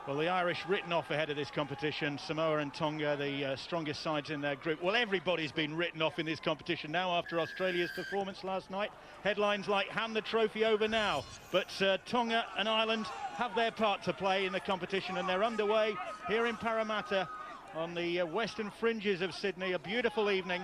Well, the Irish written off ahead of this competition. Samoa and Tonga, the strongest sides in their group. Well, everybody's been written off in this competition now after Australia's performance last night. Headlines like, hand the trophy over now. But Tonga and Ireland have their part to play in the competition, and they're underway here in Parramatta on the western fringes of Sydney. A beautiful evening.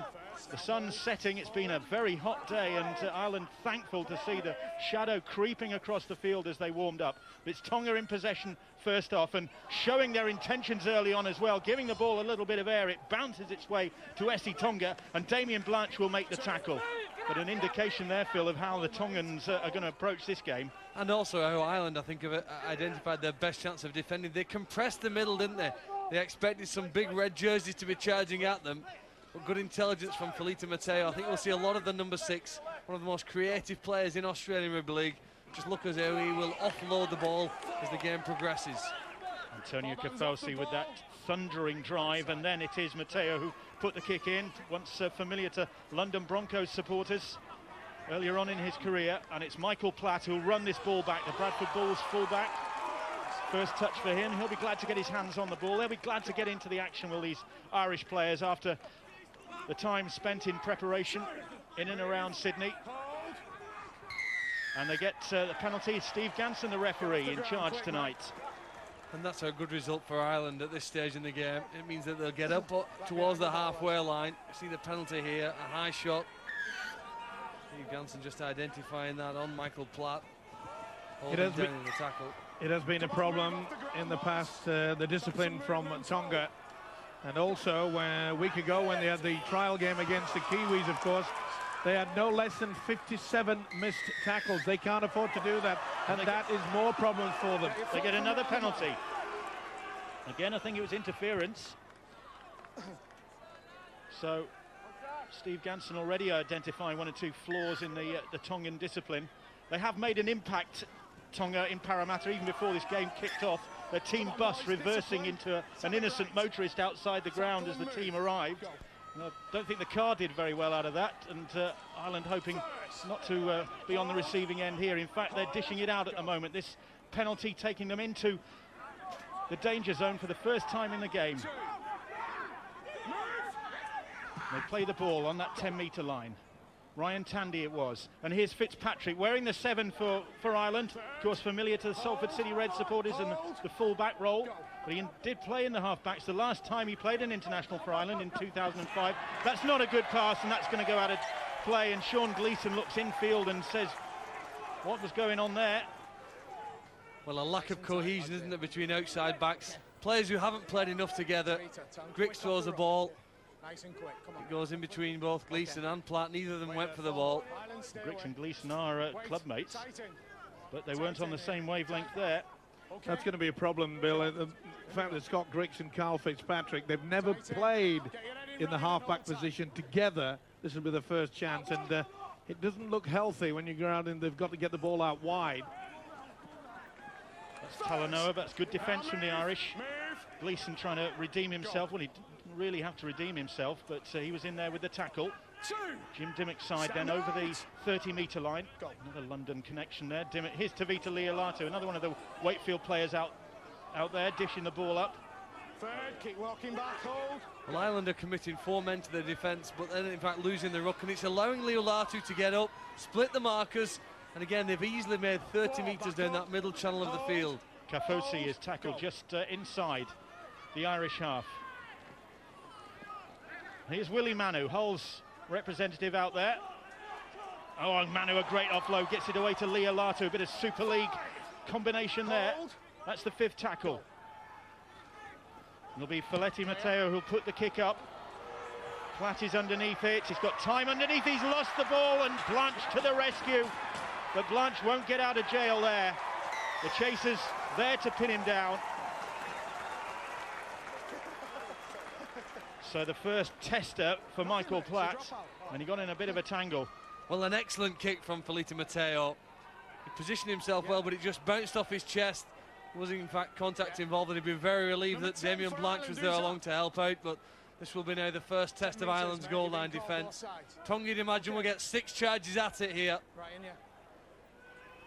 The sun's setting. It's been a very hot day, and Ireland thankful to see the shadow creeping across the field as they warmed up. But it's Tonga in possession first off, and showing their intentions early on as well, giving the ball a little bit of air. It bounces its way to Essie Tonga, and Damien Blanche will make the tackle. But an indication there, Phil, of how the Tongans are going to approach this game. And also how Ireland, I think, have identified their best chance of defending. They compressed the middle, didn't they? They expected some big red jerseys to be charging at them. But good intelligence from Felita Mateo. I think we'll see a lot of the number 6, one of the most creative players in Australian Rugby League. Just look as how he will offload the ball as the game progresses. Antonio Cafosi with that thundering drive, and then it is Mateo who put the kick in, once familiar to London Broncos supporters earlier on in his career. And it's Michael Platt who'll run this ball back, the Bradford Bulls fullback. First touch for him. He'll be glad to get his hands on the ball. They'll be glad to get into the action, will these Irish players, after the time spent in preparation in and around Sydney. And they get the penalty. Steve Ganson, the referee, in charge tonight. And that's a good result for Ireland at this stage in the game. It means that they'll get up towards the halfway line. See the penalty here, a high shot. Steve Ganson just identifying that on Michael Platt. It has been a problem in the past, the discipline from Tonga. And also, a week ago, when they had the trial game against the Kiwis, of course, they had no less than 57 missed tackles. They can't afford to do that, and that is more problems for them. They get another penalty. Again, I think it was interference. So, Steve Ganson already identifying one or two flaws in the Tongan discipline. They have made an impact, Tonga, in Parramatta, even before this game kicked off. Their team bus reversing into an innocent motorist outside the ground as the team arrived. I don't think the car did very well out of that, and Ireland hoping not to be on the receiving end here. In fact, they're dishing it out at the moment. This penalty taking them into the danger zone for the first time in the game. They play the ball on that 10-metre line. Ryan Tandy it was, and here's Fitzpatrick wearing the 7 for Ireland, of course familiar to the Salford City Red supporters and the full-back role, but he did play in the half-backs the last time he played an international for Ireland in 2005. That's not a good pass, and that's going to go out of play, and Sean Gleeson looks infield and says, what was going on there? Well, a lack of cohesion, isn't it, between outside backs, players who haven't played enough together. Griggs throws the ball. Nice and quick. Come on. It goes in between both Gleeson and Platt. Neither of them went for the ball. Griggs and Gleeson are clubmates, but they weren't on the same wavelength there. That's going to be a problem, Bill. The fact that Scott Griggs and Carl Fitzpatrick, they've never played in the half-back position together. This will be the first chance, and it doesn't look healthy when you go out and they've got to get the ball out wide. That's Talanoa. That's good defence from the Irish. Gleeson trying to redeem himself. Well, he didn't really have to redeem himself, but he was in there with the tackle. Jim Dimmock's side then over the 30-metre line. Another London connection there. Dimmock, here's Tavita Leolato, another one of the Wakefield players out there, dishing the ball up. Third, keep walking back, hold. Well, Ireland are committing 4 men to their defence, but then in fact losing the ruck, and it's allowing Leolato to get up, split the markers, and again they've easily made 30 metres down that middle channel of the field. Cafosi is tackled just inside the Irish half. Here's Willie Manu, Hull's representative out there. Oh, and Manu, a great offload, gets it away to Leolato, a bit of Super League combination there. That's the 5th tackle. It'll be Feleti Mateo who'll put the kick up. Platt is underneath it, he's got time underneath, he's lost the ball, and Blanche to the rescue. But Blanche won't get out of jail there. The chasers there to pin him down. So the first tester for Michael Platt, and he got in a bit of a tangle. Well, an excellent kick from Felita Mateo. He positioned himself well, but it just bounced off his chest. There wasn't in fact contact involved, and he'd been very relieved that Damien Blanche was there along to help out, but this will be now the first test of Ireland's goal line defence. Tonga, you'd imagine, will get 6 charges at it here.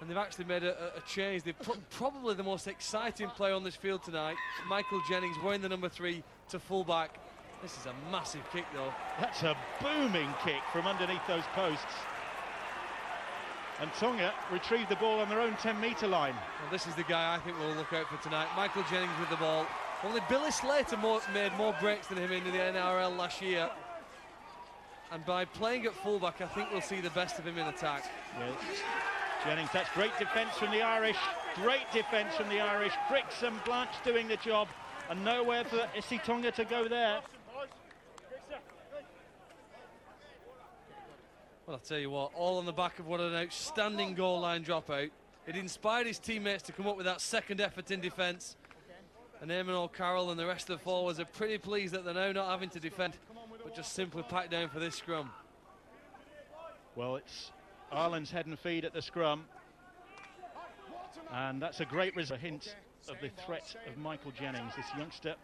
And they've actually made a change. They've put probably the most exciting player on this field tonight, Michael Jennings, wearing the number 3 to fullback. This is a massive kick, though. That's a booming kick from underneath those posts. And Tonga retrieved the ball on their own 10-metre line. Well, this is the guy I think we'll look out for tonight. Michael Jennings with the ball. Only Billy Slater made more breaks than him into the NRL last year. And by playing at fullback, I think we'll see the best of him in attack. Yes. Jennings, that's great defence from the Irish. Great defence from the Irish. Bricks and Blanche doing the job. And nowhere for Isi Tonga to go there. Well, I'll tell you what, all on the back of what an outstanding goal line dropout. It inspired his teammates to come up with that second effort in defence. And Eamon O'Carroll and the rest of the forwards are pretty pleased that they're now not having to defend, but just simply pack down for this scrum. Well, it's Ireland's head and feed at the scrum. And that's a great result. A hint of the threat of Michael Jennings, this youngster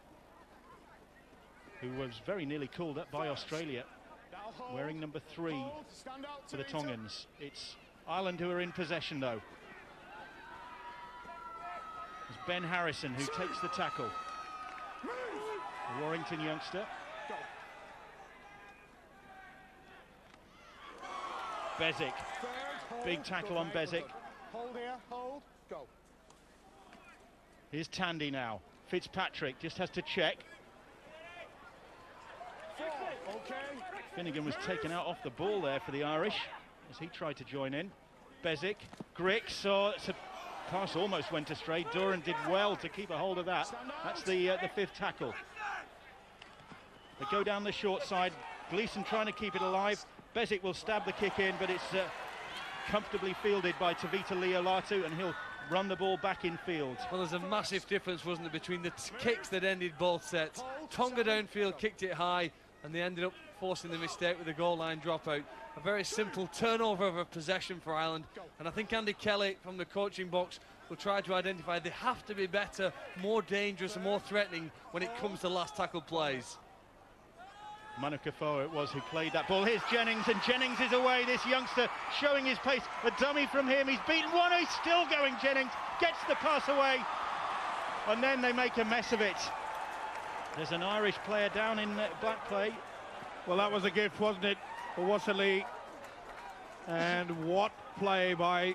who was very nearly called up by Australia, wearing number 3 for the Tongans. It's Ireland who are in possession, though. It's Ben Harrison who takes the tackle. The Warrington youngster. Bezic, big tackle on Bezic. Hold here, hold, go. Here's Tandy now. Fitzpatrick just has to check. Okay. Finnegan was taken out off the ball there for the Irish as he tried to join in. Bezic, Grix, it's a pass almost went astray. Duran did well to keep a hold of that. That's the 5th tackle. They go down the short side. Gleeson trying to keep it alive. Bezic will stab the kick in, but it's comfortably fielded by Tavita Leolatu, and he'll run the ball back in field. Well, there's a massive difference, wasn't there, between the kicks that ended both sets. Tonga downfield kicked it high, and they ended up forcing the mistake with the goal line dropout. A very simple turnover of a possession for Ireland, and I think Andy Kelly from the coaching box will try to identify they have to be better, more dangerous and more threatening when it comes to last tackle plays. Manu Kafoa it was who played that ball. Here's Jennings, and Jennings is away. This youngster showing his pace. A dummy from him. He's beaten one. He's still going. Jennings gets the pass away, and then they make a mess of it. There's an Irish player down in black play. Well, that was a gift, wasn't it, for Wassily? And what play by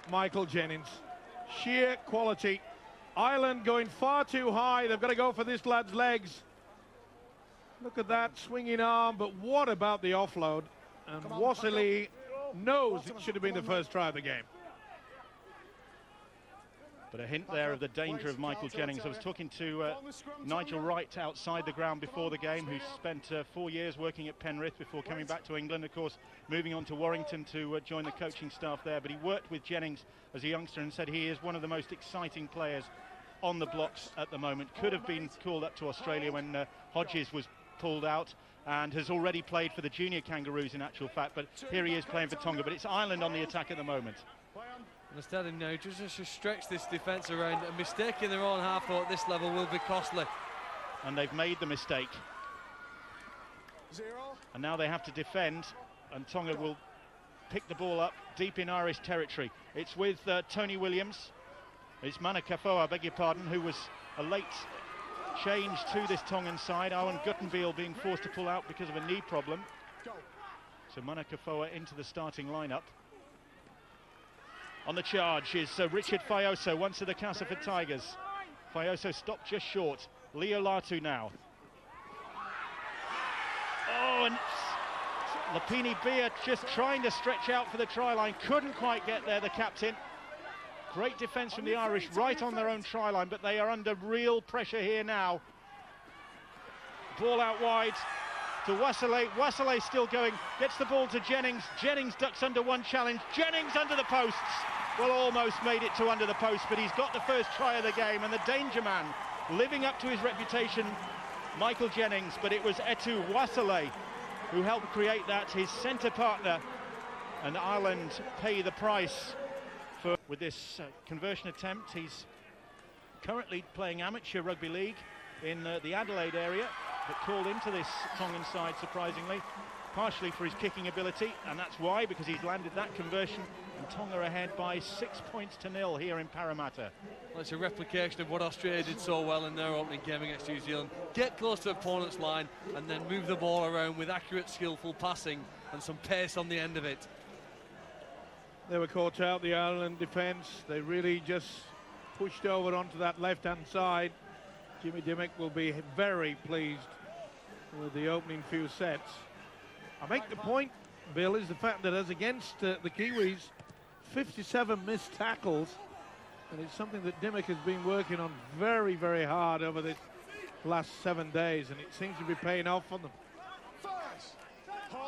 Michael Jennings. Sheer quality. Ireland going far too high. They've got to go for this lad's legs. Look at that swinging arm, but what about the offload? And Wassily knows it should have been the first try of the game. But a hint there of the danger of Michael Jennings. I was talking to Nigel Wright outside the ground before the game, who spent 4 years working at Penrith before coming back to England, of course, moving on to Warrington to join the coaching staff there. But he worked with Jennings as a youngster and said he is one of the most exciting players on the blocks at the moment. Could have been called up to Australia when Hodges was pulled out, and has already played for the junior Kangaroos in actual fact, but here he is playing for Tonga. But it's Ireland on the attack at the moment. And instead of now just to stretch this defence around, a mistake in their own half at this level will be costly. And they've made the mistake. And now they have to defend, and Tonga will pick the ball up deep in Irish territory. It's with Tony Williams. It's Mana Kafoa, I beg your pardon, who was a late change to this Tongan side. Owen Guttenbeil being forced to pull out because of a knee problem. So Mana Kafoa into the starting lineup. On the charge is Richard Faioso, once of the Castleford Tigers. Faioso stopped just short. Leo Latu now. Oh, and Lapini Bia just trying to stretch out for the try line. Couldn't quite get there, the captain. Great defence from the Irish right on their own try line, but they are under real pressure here now. Ball out wide to Wassily. Wassily still going, gets the ball to Jennings. Jennings ducks under one challenge. Jennings under the posts. Well, almost made it to under the post, but he's got the first try of the game, and the danger man, living up to his reputation, Michael Jennings, but it was Etu Wassily who helped create that, his centre partner, and Ireland pay the price with this conversion attempt. He's currently playing amateur rugby league in the Adelaide area, but called into this Tongan side surprisingly. partially for his kicking ability, and that's why, because he's landed that conversion, and Tonga ahead by 6 points to 0 here in Parramatta. Well, it's a replication of what Australia did so well in their opening game against New Zealand. Get close to opponent's line and then move the ball around with accurate, skillful passing and some pace on the end of it. They were caught out, the Ireland defence. They really just pushed over onto that left-hand side. Jimmy Dimmock will be very pleased with the opening few sets. I make the point, Bill, is the fact that as against the Kiwis, 57 missed tackles, and it's something that Dimmock has been working on very, very hard over the last 7 days, and it seems to be paying off for them.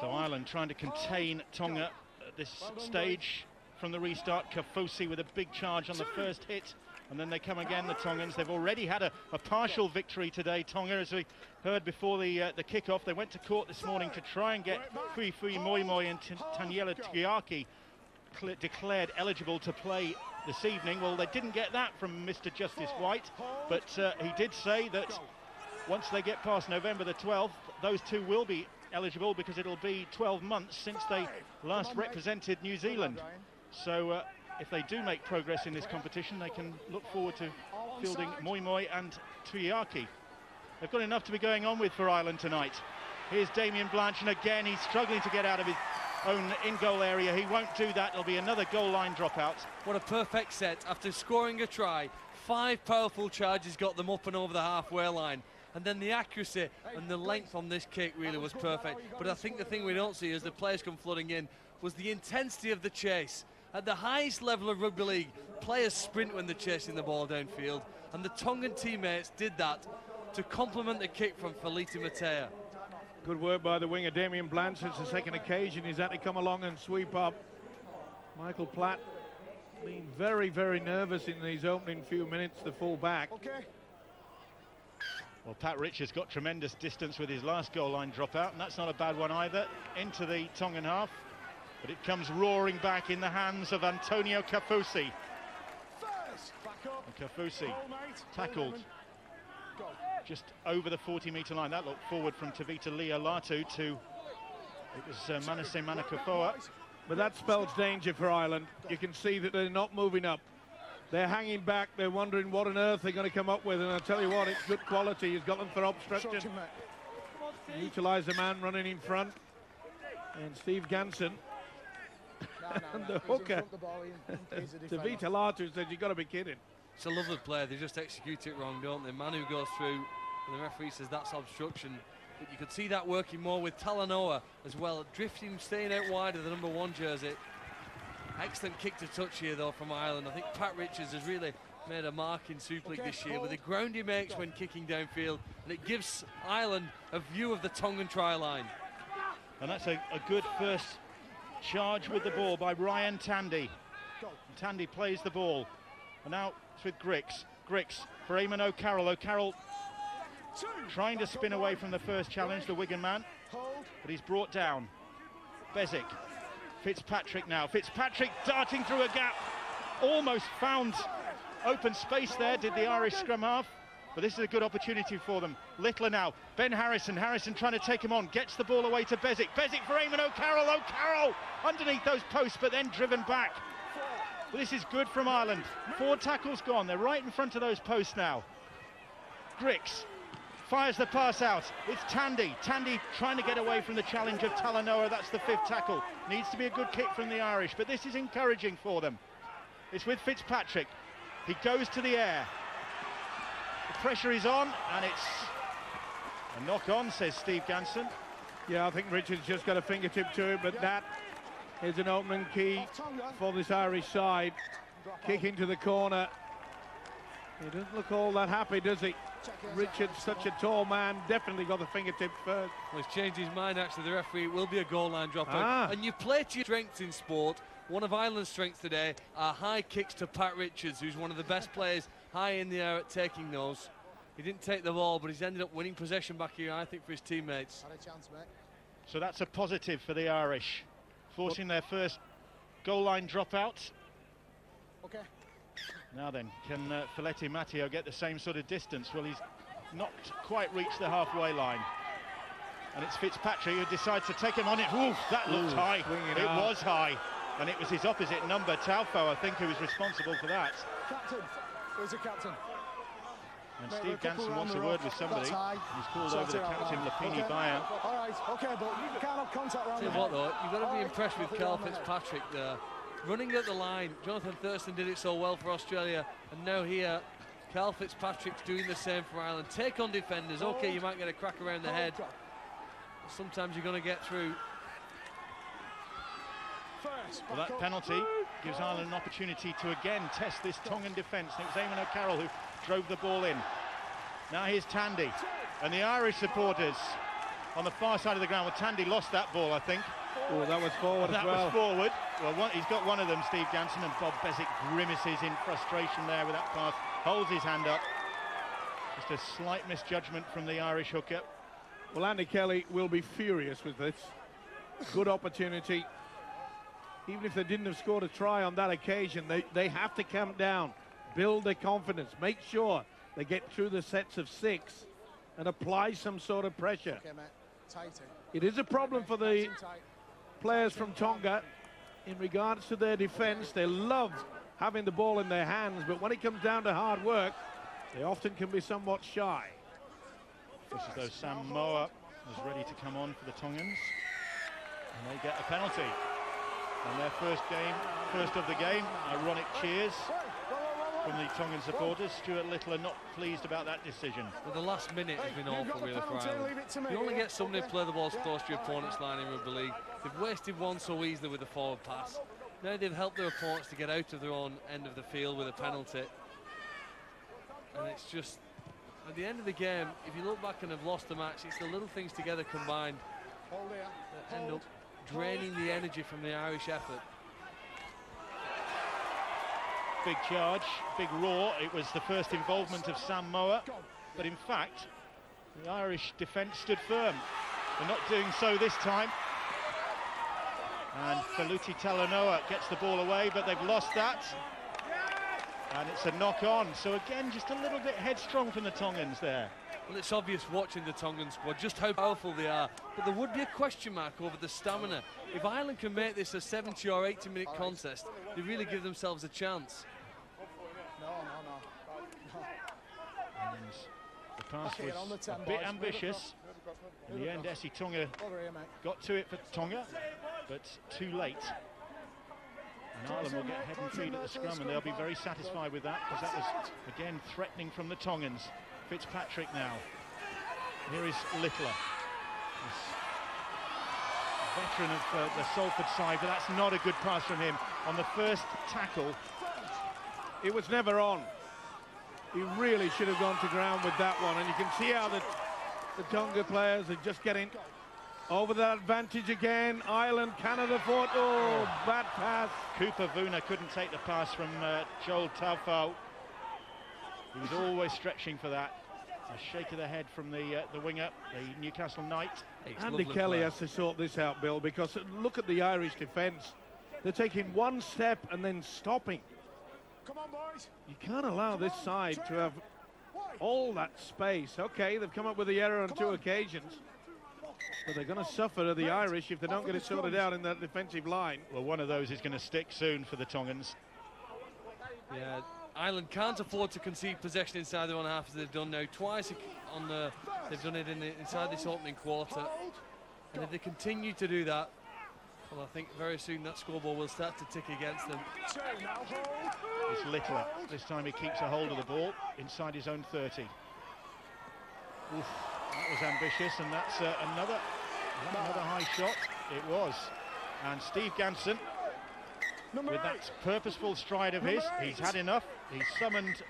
So Ireland trying to contain Tonga at this stage from the restart. Kafusi with a big charge on the first hit, and then they come again, the Tongans. They've already had a partial victory today, Tonga, as we heard before the kick-off. They went to court this morning to try and get Fui Moi Moi and Taniela Tiaki declared eligible to play this evening. Well, they didn't get that from Mr. Justice White, but he did say that once they get past November the 12th, those two will be eligible, because it'll be 12 months since they last represented New Zealand. So if they do make progress in this competition, they can look forward to fielding Moi Moi and Tuiaki. They've got enough to be going on with for Ireland tonight. Here's Damien Blanch, and again he's struggling to get out of his own in-goal area. He won't do that. It'll be another goal line dropout. What a perfect set. After scoring a try, 5 powerful charges got them up and over the halfway line. And then the accuracy and the length on this kick really was perfect. But I think the thing we don't see as the players come flooding in was the intensity of the chase. At the highest level of rugby league, players sprint when they're chasing the ball downfield, and the Tongan teammates did that to complement the kick from Feleti Matea. Good work by the winger Damien Blanch. It's the second occasion he's had to come along and sweep up. Michael Platt being very, very nervous in these opening few minutes, the full back. Well, Pat Richards got tremendous distance with his last goal line dropout, and that's not a bad one either, into the Tongan half. But it comes roaring back in the hands of Antonio Kafusi. And Kafusi tackled just over the 40-metre line. That looked forward from Tavita Latu to, it was Manasseh Manakofoa. But that spells danger for Ireland. You can see that they're not moving up. They're hanging back. They're wondering what on earth they're going to come up with. And I tell you what, it's good quality. He's got them for obstruction. Utilise the man running in front. And Steve Ganson. And the hooker, Tavita Latu, said, you've got to be kidding. It's a lovely play. They just execute it wrong, don't they? Manu goes through, and the referee says that's obstruction. But you could see that working more with Talanoa as well, drifting, staying out wide of the number 1 jersey. Excellent kick to touch here, though, from Ireland. I think Pat Richards has really made a mark in Super League this year with the ground he makes when kicking downfield, and it gives Ireland a view of the Tongan try line. And that's a good first charge with the ball by Ryan Tandy. And Tandy plays the ball. And now it's with Grix. Grix for Eamon O'Carroll. O'Carroll trying to spin away from the first challenge, the Wigan man. But he's brought down. Bezic. Fitzpatrick now. Fitzpatrick darting through a gap. Almost found open space there, did the Irish scrum half. But this is a good opportunity for them. Littler now. Ben Harrison. Harrison trying to take him on. Gets the ball away to Bezic. Bezic for Eamon O'Carroll. O'Carroll underneath those posts, but then driven back. But this is good from Ireland. 4 tackles gone. They're right in front of those posts now. Grix fires the pass out. It's Tandy. Tandy trying to get away from the challenge of Talanoa. That's the 5th tackle. Needs to be a good kick from the Irish, but this is encouraging for them. It's with Fitzpatrick. He goes to the air. The pressure is on, and it's a knock on, says Steve Ganson. Yeah, I think Richards just got a fingertip to it, but that is an opening key for this Irish side. Kick into the corner. He doesn't look all that happy, does he? Richards, such a tall man, definitely got the fingertip first. Well, he's changed his mind, actually. The referee, it will be a goal line dropout. And you play to your strengths in sport. One of Ireland's strengths today are high kicks to Pat Richards, who's one of the best players high in the air at taking those. He didn't take the ball, but he's ended up winning possession back here, I think, for his teammates. So that's a positive for the Irish, forcing their first goal line dropout. Now then, can Feleti Matea get the same sort of distance? Well, he's not quite reached the halfway line. And it's Fitzpatrick who decides to take him on it. Oof, that looked high. It was high. And it was his opposite number, Taufo, I think, who was responsible for that. Captain, where's the captain? And Steve Ganson wants a word with somebody. He's called over the captain, Lapini Bayan. All right, okay, but you can't have contact around. Tell you what, though, you've got to be impressed with Carl Fitzpatrick there. Running at the line, Jonathan Thurston did it so well for Australia, and now here, Carl Fitzpatrick's doing the same for Ireland. Take on defenders. Okay, you might get a crack around the head. Sometimes you're going to get through. Well, that penalty gives Ireland an opportunity to again test this Tongan defence. And it was Eamon O'Carroll who drove the ball in. Now here's Tandy. And the Irish supporters on the far side of the ground. Well, Tandy lost that ball, I think. Oh, that was forward as well. That was forward. Well, he's got one of them, Steve Ganson, and Bob Bezic grimaces in frustration there with that pass. Holds his hand up. Just a slight misjudgment from the Irish hooker. Well, Andy Kelly will be furious with this. Good opportunity. Even if they didn't have scored a try on that occasion, they have to calm down, build their confidence, make sure they get through the sets of 6 and apply some sort of pressure. Okay, mate. Tight. It is a problem for the players from Tonga in regards to their defence. They love having the ball in their hands, but when it comes down to hard work, they often can be somewhat shy. Just as though Samoa was ready to come on for the Tongans. And they get a penalty. And their first of the game, ironic cheers from the Tongan supporters. Stuart Little are not pleased about that decision. Well, the last minute has been awful really for Ireland. You only get somebody to play the ball close to your opponent's line in Rugby League. They've wasted one so easily with the forward pass. Now they've helped their opponents to get out of their own end of the field with a penalty. And it's just, at the end of the game, if you look back and have lost the match, it's the little things together combined that end up draining the energy from the Irish effort. Big charge, big roar. It was the first involvement of Samoa, but in fact, the Irish defence stood firm. They're not doing so this time. And Feluti Talanoa gets the ball away, but they've lost that. And it's a knock-on. So again, just a little bit headstrong from the Tongans there. Well, it's obvious watching the Tongan squad just how powerful they are, but there would be a question mark over the stamina. If Ireland can make this a 70 or 80 minute contest, they really give themselves a chance. No. And the pass was a bit ambitious. In the end, Essie Tonga got to it for Tonga, but too late. And Ireland will get head and feet at the scrum, and they'll be very satisfied with that, because that was, again, threatening from the Tongans. Fitzpatrick now. Here is Littler. This veteran of the Salford side, but that's not a good pass from him. On the first tackle, it was never on. He really should have gone to ground with that one, and you can see how the Tonga players are just getting over that advantage again. Ireland, Canada fought. Oh, bad pass. Cooper Vuna couldn't take the pass from Joel Taufo. He was always stretching for that. A shake of the head from the winger, the Newcastle Knight. Andy Kelly has to sort this out, Bill, because look at the Irish defence. They're taking one step and then stopping. Come on, boys. You can't allow this side to have all that space. Okay, they've come up with the error on 2 occasions, but they're going to suffer, the Irish, if they don't get it sorted out in that defensive line. Well, one of those is going to stick soon for the Tongans. Yeah. Ireland can't afford to concede possession inside their own half, as they've done now twice on the. They've done it inside this opening quarter, and if they continue to do that, well, I think very soon that scoreboard will start to tick against them. It's Littler. This time he keeps a hold of the ball inside his own 30. Oof, that was ambitious, and that's another high shot. It was, and Steve Ganson, with that purposeful stride of his, he's had enough. He's summoned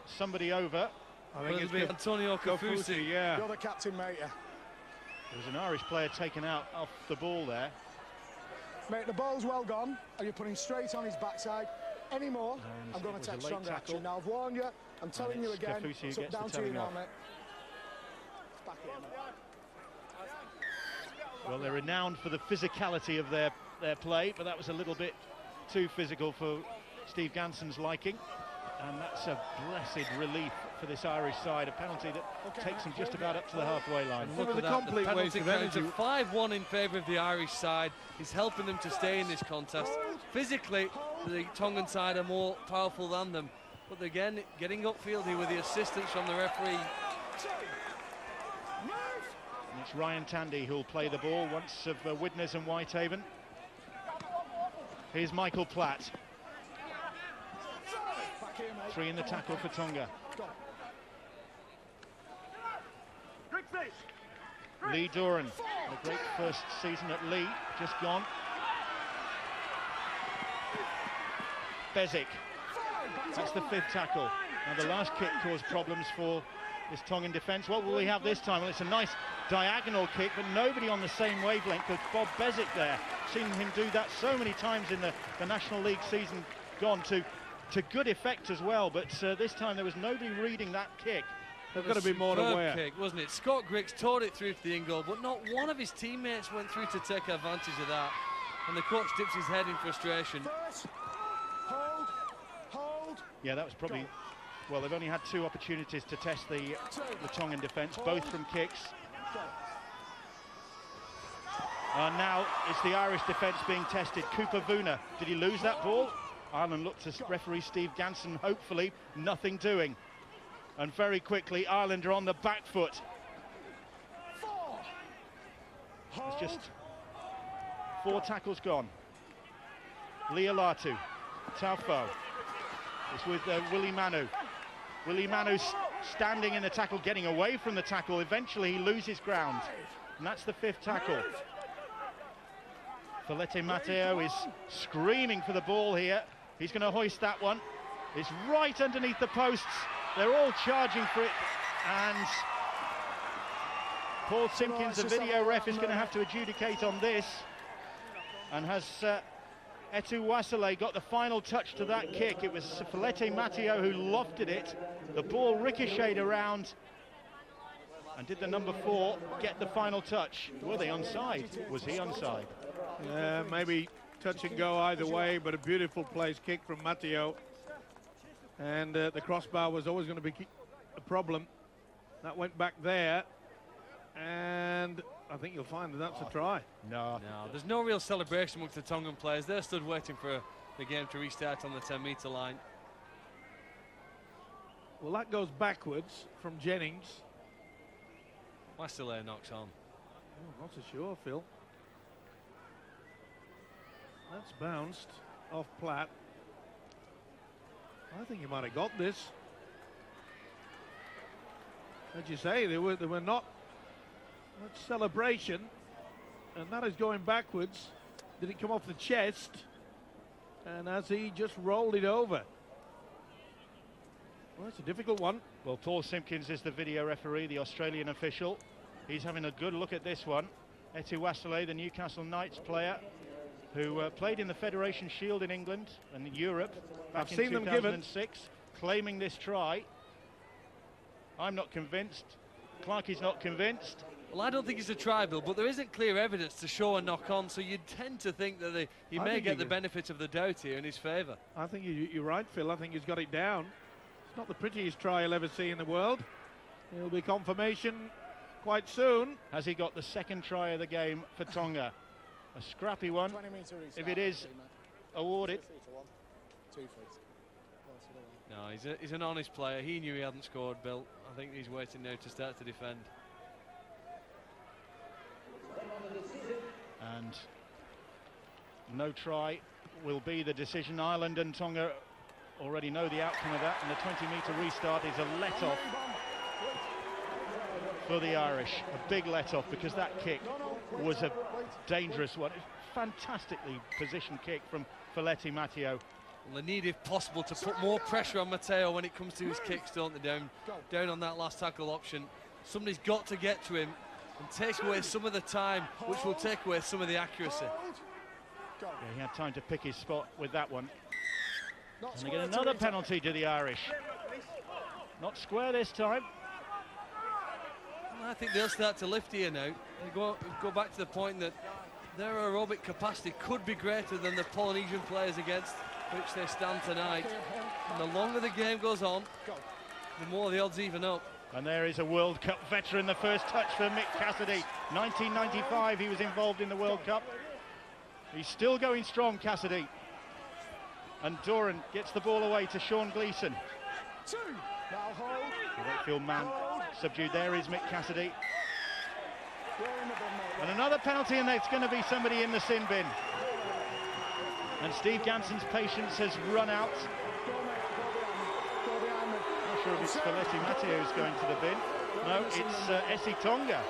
somebody over. I think it's Antonio Kofusi. Yeah. You're the captain, mate. Yeah. There was an Irish player taken out off the ball there. Mate, the ball's well gone, and you're putting straight on his backside. Any more, I'm going to take stronger action. Now, I've warned you. I'm telling you again. Kofusi It's gets down the to you telling now, off. mate. Back here, mate. Well, they're renowned for the physicality of their play, but that was a little bit too physical for Steve Ganson's liking. And that's a blessed relief for this Irish side, a penalty that takes them just about up to the halfway line. Look at that, the penalty count of 5-1 in favour of the Irish side is helping them to stay in this contest. Physically, the Tongan side are more powerful than them, but again, getting upfield here with the assistance from the referee. And it's Ryan Tandy who'll play the ball, once of Widnes and Whitehaven. Here's Michael Platt. 3 in the tackle for Tonga. Lee Doran, a great first season at Lee, just gone. Bezic, that's the 5th tackle. Now the last kick caused problems for this Tongan defence. What will we have this time? Well, it's a nice diagonal kick, but nobody on the same wavelength as Bob Bezic there. Seen him do that so many times in the National League season gone to good effect as well, but this time there was nobody reading that kick. There's got to be more to wear. Kick, wasn't it? Scott Griggs tore it through to the in goal, but not one of his teammates went through to take advantage of that. And the coach dips his head in frustration. Hold. Yeah, that was probably... Well, they've only had 2 opportunities to test the Tongan defence, both from kicks. Now it's the Irish defence being tested. Cooper Vuna, did he lose that ball? Ireland looked to referee Steve Ganson, hopefully nothing doing. And very quickly, Ireland are on the back foot. It's just 4 tackles gone. Lialatu, Taufo. It's with Willie Manu. Willie Manu standing in the tackle, getting away from the tackle. Eventually he loses ground. And that's the 5th tackle. Felete Mateo is screaming for the ball here. He's going to hoist that one. It's right underneath the posts. They're all charging for it. And Paul Simpkins, the video ref, is going to have to adjudicate on this. And has Etu Wasile got the final touch to that kick. It was Felete Mateo who lofted it. The ball ricocheted around. And did the number 4 get the final touch? Were they onside? Was he onside? Yeah, maybe touch and go either way, but a beautiful place kick from Mateo. And the crossbar was always going to be a problem. That went back there. And I think you'll find that that's a try. No, there's no real celebration amongst the Tongan players. They're stood waiting for the game to restart on the 10-metre line. Well, that goes backwards from Jennings. Wasile knocks on. Oh, not so sure, Phil. That's bounced off Platt. I think he might have got this. As you say, they were not much celebration, and that is going backwards. Did it come off the chest? And as he just rolled it over. Well, it's a difficult one. Well, Paul Simpkins is the video referee, the Australian official. He's having a good look at this one. Etu Wasile, the Newcastle Knights player, who played in the Federation Shield in England and in Europe back in 2006, claiming this try. I'm not convinced. Clarkie's not convinced. Well, I don't think it's a try, Bill, but there isn't clear evidence to show a knock-on, so you'd tend to think that he may get the benefit of the doubt here in his favour. I think you're right, Phil. I think he's got it down. It's not the prettiest try you'll ever see in the world. It'll be confirmation quite soon. Has he got the 2nd try of the game for Tonga? A scrappy one, if it is awarded. No, he's an honest player. He knew he hadn't scored, Bill. I think he's waiting now to start to defend. And no try will be the decision. Ireland and Tonga already know the outcome of that, and the 20-metre restart is a let-off for the Irish. A big let-off, because that kick was a dangerous one. Fantastically positioned kick from Felete Mateo. Well, they need, if possible, to put more pressure on Mateo when it comes to his kicks, don't they? Down on that last tackle option. Somebody's got to get to him and take away some of the time, which will take away some of the accuracy. Yeah, he had time to pick his spot with that one. And they get another penalty to the Irish. Not square this time. I think they'll start to lift here now. They go back to the point that their aerobic capacity could be greater than the Polynesian players against which they stand tonight. And the longer the game goes on, the more the odds even up. And there is a World Cup veteran, the first touch for Mick Cassidy. 1995 he was involved in the World Cup. He's still going strong, Cassidy. And Doran gets the ball away to Sean Gleeson. The Wakefield man subdued. There is Mick Cassidy. And another penalty, and there's going to be somebody in the sin bin. And Steve Ganson's patience has run out. Not sure if it's Folletti Matteo who's going to the bin. No, it's Essie Tonga.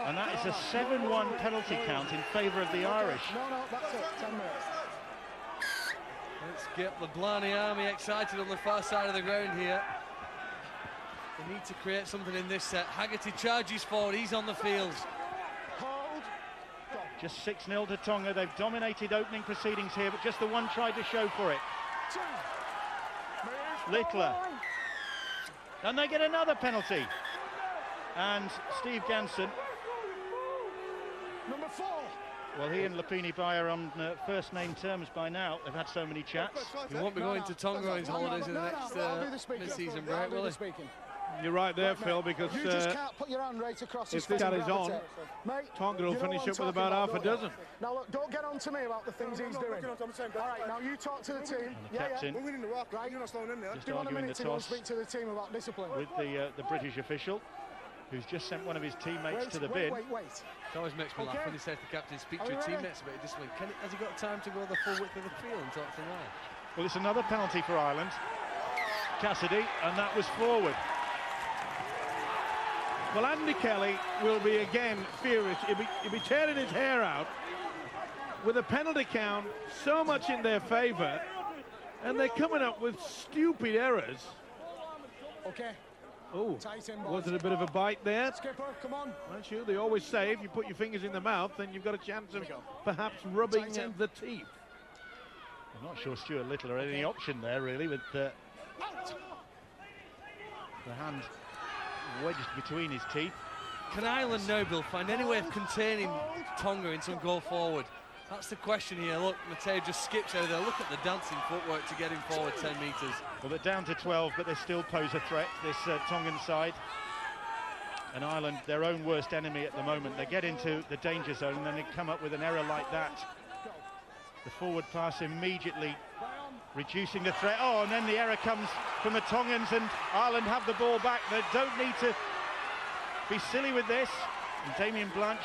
And that is a 7-1 penalty count in favour of the Irish. No, that's it. 10 minutes. Let's get the Blarney Army excited on the far side of the ground here. They need to create something in this set. Haggerty charges forward, he's on the field. Just 6-0 to Tonga. They've dominated opening proceedings here, but just the one try to show for it. Littler. And they get another penalty. And Steve Ganson. Number 4. Well, he and Lapini Bai are on first name terms by now. They've had so many chats. He won't be going to Tonga on his holidays in the next mid-season break, will he? You're right there, Phil, because you just can't put your hand right across if this carries on, Tonga will finish up with about half a dozen. Now look, don't get on to me about the things he's doing. All right, now you talk to the team. And the captain, We're winning the rock, right? You're not slowing in there. just Do you want a arguing minute the to go and toss speak to the team about discipline? with the British official, who's just sent one of his teammates to the bin. Wait. It always makes me laugh when he says to the captain, speak to your teammates about discipline. Has he got time to go the full width of the field and talk to them all? Well, it's another penalty for Ireland. Cassidy, and that was forward. Well, Andy Kelly will be again furious. He'll be tearing his hair out with a penalty count so much in their favour, and they're coming up with stupid errors. Okay. Oh, was it a bit of a bite there? Skipper, come on. Aren't you? They always say if you put your fingers in the mouth, then you've got a chance of perhaps rubbing the teeth. I'm not sure Stuart Littler had any option there, really, with the hand wedged between his teeth. Can Ireland Noble find any way of containing Tonga in some go forward? That's the question here. Look, Matteo just skips over there. Look at the dancing footwork to get him forward 10 metres. Well, they're down to 12, but they still pose a threat, this Tongan side. And Ireland, their own worst enemy at the moment. They get into the danger zone and then they come up with an error like that. The forward pass immediately reducing the threat. Oh, and then the error comes from the Tongans, and Ireland have the ball back. They don't need to be silly with this. And Damien Blanche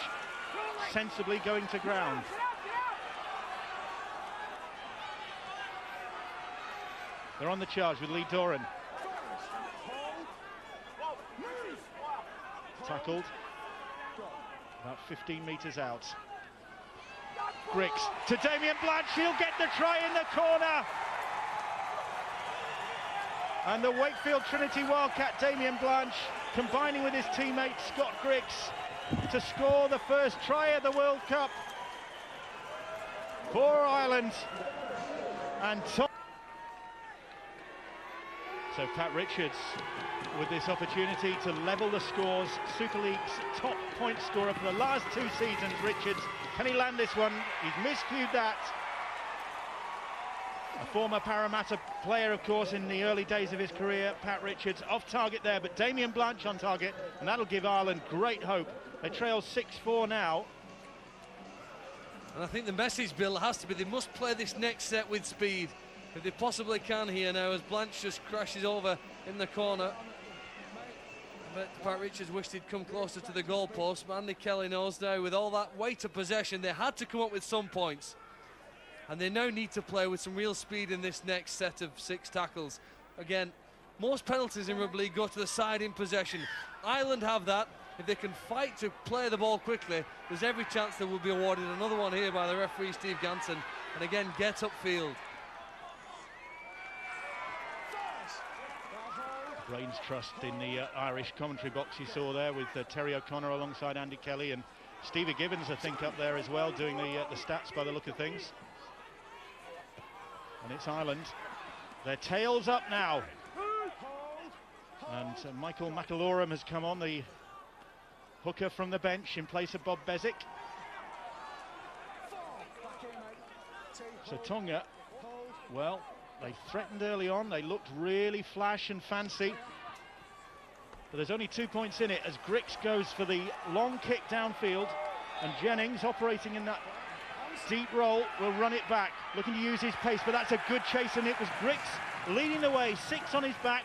sensibly going to ground. They're on the charge with Lee Doran. Tackled about 15 metres out. Griggs to Damien Blanche, he'll get the try in the corner. And the Wakefield Trinity Wildcat Damien Blanche combining with his teammate Scott Griggs to score the first try of the World Cup for Ireland. And so Pat Richards with this opportunity to level the scores. Super League's top point scorer for the last 2 seasons, Richards. Can he land this one? He's miscued that. A former Parramatta player, of course, in the early days of his career. Pat Richards off target there, but Damien Blanche on target, and that'll give Ireland great hope. They trail 6-4 now. And I think the message, Bill, has to be they must play this next set with speed. If they possibly can here now, as Blanche just crashes over in the corner. I bet Pat Richards wished he'd come closer to the goalpost, but Andy Kelly knows now with all that weight of possession, they had to come up with some points. And they now need to play with some real speed in this next set of 6 tackles. Again, most penalties in Rugby League go to the side in possession. Ireland have that. If they can fight to play the ball quickly, there's every chance they will be awarded another one here by the referee, Steve Ganson. And again, get upfield. Brains trust in the Irish commentary box you saw there with Terry O'Connor alongside Andy Kelly, and Stevie Gibbons, I think, up there as well, doing the stats by the look of things. And it's Ireland. Their tails up now. And Michael McAlorum has come on, the hooker from the bench in place of Bob Bezic. So Tonga Well, they threatened early on. They looked really flash and fancy. But there's only 2 points in it as Grix goes for the long kick downfield. And Jennings, operating in that deep roll, will run it back, looking to use his pace. But that's a good chase, and it was Grix leading the way, 6 on his back,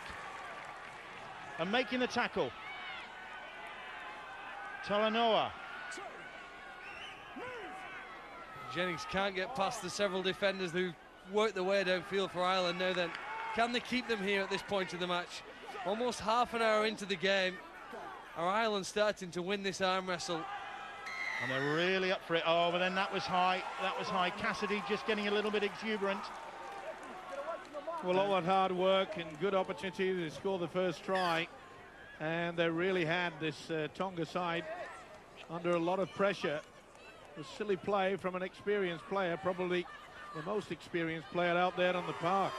and making the tackle. Talanoa. Jennings can't get past the several defenders who work their way downfield for Ireland. Now then, can they keep them here at this point in the match? Almost half an hour into the game, are Ireland starting to win this arm wrestle? And they're really up for it. Oh, but then that was high. That was high. Cassidy just getting a little bit exuberant. Well, all that hard work and good opportunity to score the first try. And they really had this Tonga side under a lot of pressure. A silly play from an experienced player, probably the most experienced player out there on the park.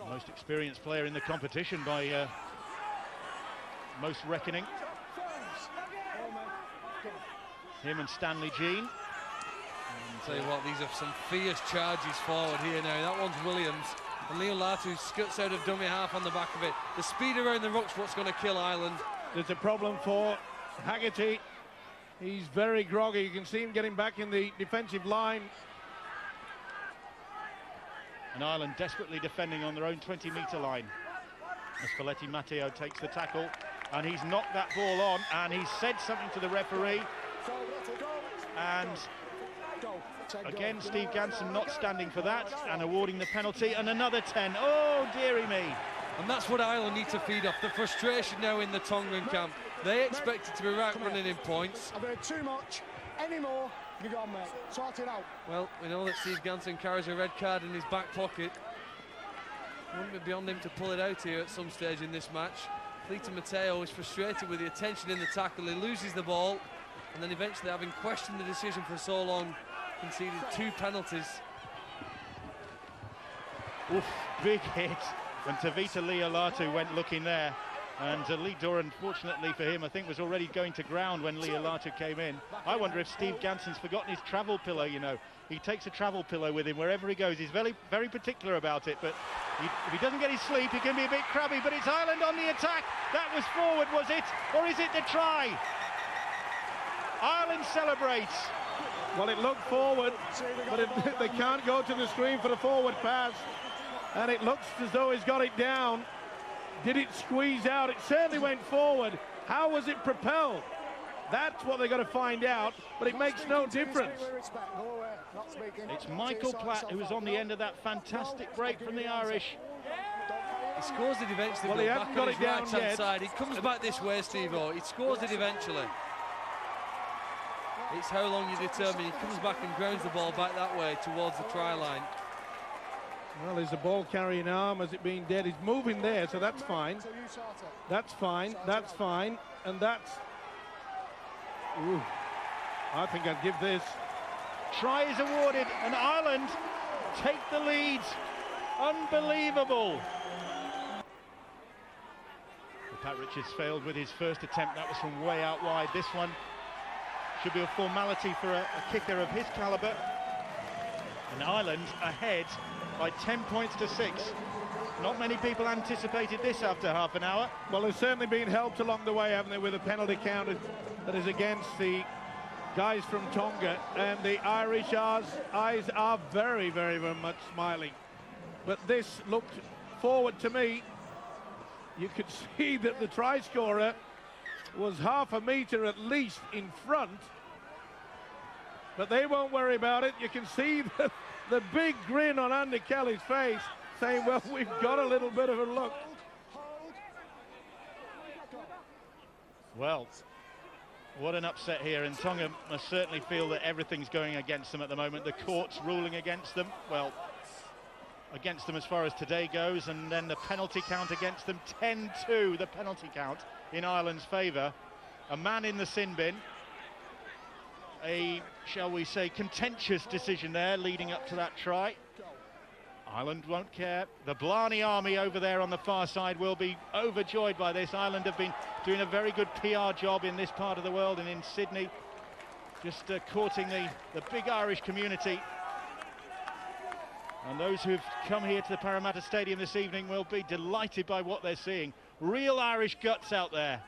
Most experienced player in the competition by most reckoning. Him and Stanley Jean. Tell you what, these are some fierce charges forward here now. That one's Williams. And Leo Latu skuts out of dummy half on the back of it. The speed around the ruck's what's going to kill Ireland. There's a problem for Haggerty. He's very groggy. You can see him getting back in the defensive line. And Ireland desperately defending on their own 20-metre line. As Folletti Matteo takes the tackle, and he's knocked that ball on, and he's said something to the referee. And again, Steve Ganson not standing for that and awarding the penalty, and another 10. Oh, dearie me. And that's what Ireland need to feed off, the frustration now in the Tongan camp. They expect it to be right running in points. I've heard too much. Any more, you go on, mate. Sort it out. Well, we know that Steve Ganson carries a red card in his back pocket. Wouldn't be beyond him to pull it out here at some stage in this match. Folletti Matteo is frustrated with the attention in the tackle. He loses the ball, and then eventually, having questioned the decision for so long, conceded 2 penalties. Oof, big hit. And Tavita Leolatu went looking there. And Lee Doran, fortunately for him, I think was already going to ground when Leolatu came in. I wonder if Steve Ganson's forgotten his travel pillow, you know. He takes a travel pillow with him wherever he goes. He's very, very particular about it, but if he doesn't get his sleep, he can be a bit crabby. But it's Ireland on the attack. That was forward, was it? Or is it the try? Ireland celebrates. Well, it looked forward, but they can't go to the screen for the forward pass. And it looks as though he's got it down. Did it squeeze out? It certainly went forward. How was it propelled? That's what they've got to find out, but it makes no difference. It's Michael Platt who was on the end of that fantastic break from the Irish. He scores it eventually. Well, he hasn't got it down right-hand yet. side. He comes back this way, Steve-O. He scores it eventually. It's how long you determine. He comes back and grounds the ball back that way towards the try line. Well, there's a ball carrying arm. Has it been dead? He's moving there, so that's fine. That's fine. That's fine. And that's... Ooh, I think I'd give this. Try is awarded, and Ireland take the lead. Unbelievable. Pat Richards failed with his first attempt. That was from way out wide. This one should be a formality for a kicker of his calibre. And Ireland ahead by 10 points to 6. Not many people anticipated this after half an hour. Well, they've certainly been helped along the way, haven't they, with a penalty count that is against the guys from Tonga. And the Irish eyes are very, very, very much smiling. But this looked forward to me. You could see that the try scorer was half a metre at least in front. But they won't worry about it. You can see the big grin on Andy Kelly's face, saying, well, we've got a little bit of a look. Well, what an upset here, and Tonga must certainly feel that everything's going against them at the moment. The court's ruling against them, well, against them as far as today goes, and then the penalty count against them, 10-2, the penalty count in Ireland's favour. A man in the sin bin. A, shall we say, contentious decision there leading up to that try. Ireland won't care. The Blarney army over there on the far side will be overjoyed by this. Ireland have been doing a very good PR job in this part of the world and in Sydney, just courting the big Irish community. And those who've come here to the Parramatta Stadium this evening will be delighted by what they're seeing. Real Irish guts out there.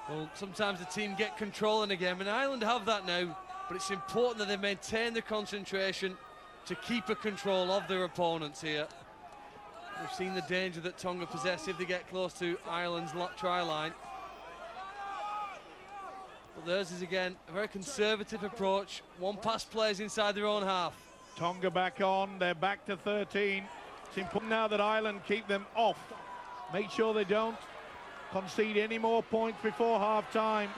Well, sometimes the team get control in a game, and Ireland have that now, but it's important that they maintain the concentration to keep a control of their opponents here. We've seen the danger that Tonga possess if they get close to Ireland's try line. But theirs is, again, a very conservative approach. One pass plays inside their own half. Tonga back on, they're back to 13. It's important now that Ireland keep them off. Make sure they don't concede any more points before half-time.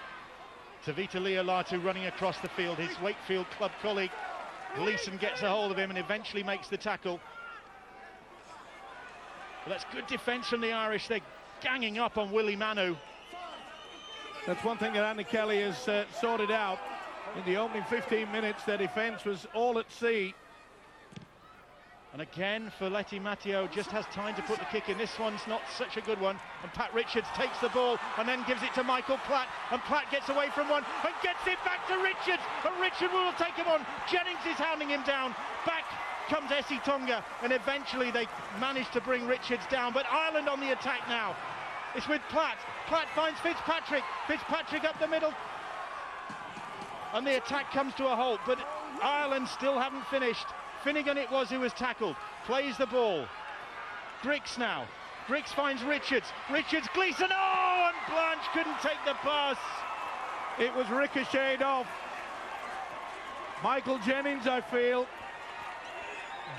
Tavita Leolatu running across the field. His Wakefield club colleague Gleeson gets a hold of him and eventually makes the tackle. But that's good defence from the Irish. They're ganging up on Willie Manu. That's one thing that Andy Kelly has sorted out. In the opening 15 minutes, their defence was all at sea. And again, Folletti Matteo just has time to put the kick in. This one's not such a good one. And Pat Richards takes the ball and then gives it to Michael Platt. And Platt gets away from one and gets it back to Richards. And Richard will take him on. Jennings is hounding him down. Back comes Essie Tonga. And eventually they manage to bring Richards down. But Ireland on the attack now. It's with Platt. Platt finds Fitzpatrick. Fitzpatrick up the middle. And the attack comes to a halt. But Ireland still haven't finished. Finnegan it was who was tackled, plays the ball. Griggs now. Griggs finds Richards. Richards, Gleeson, oh, and Blanche couldn't take the pass. It was ricocheted off. Michael Jennings, I feel.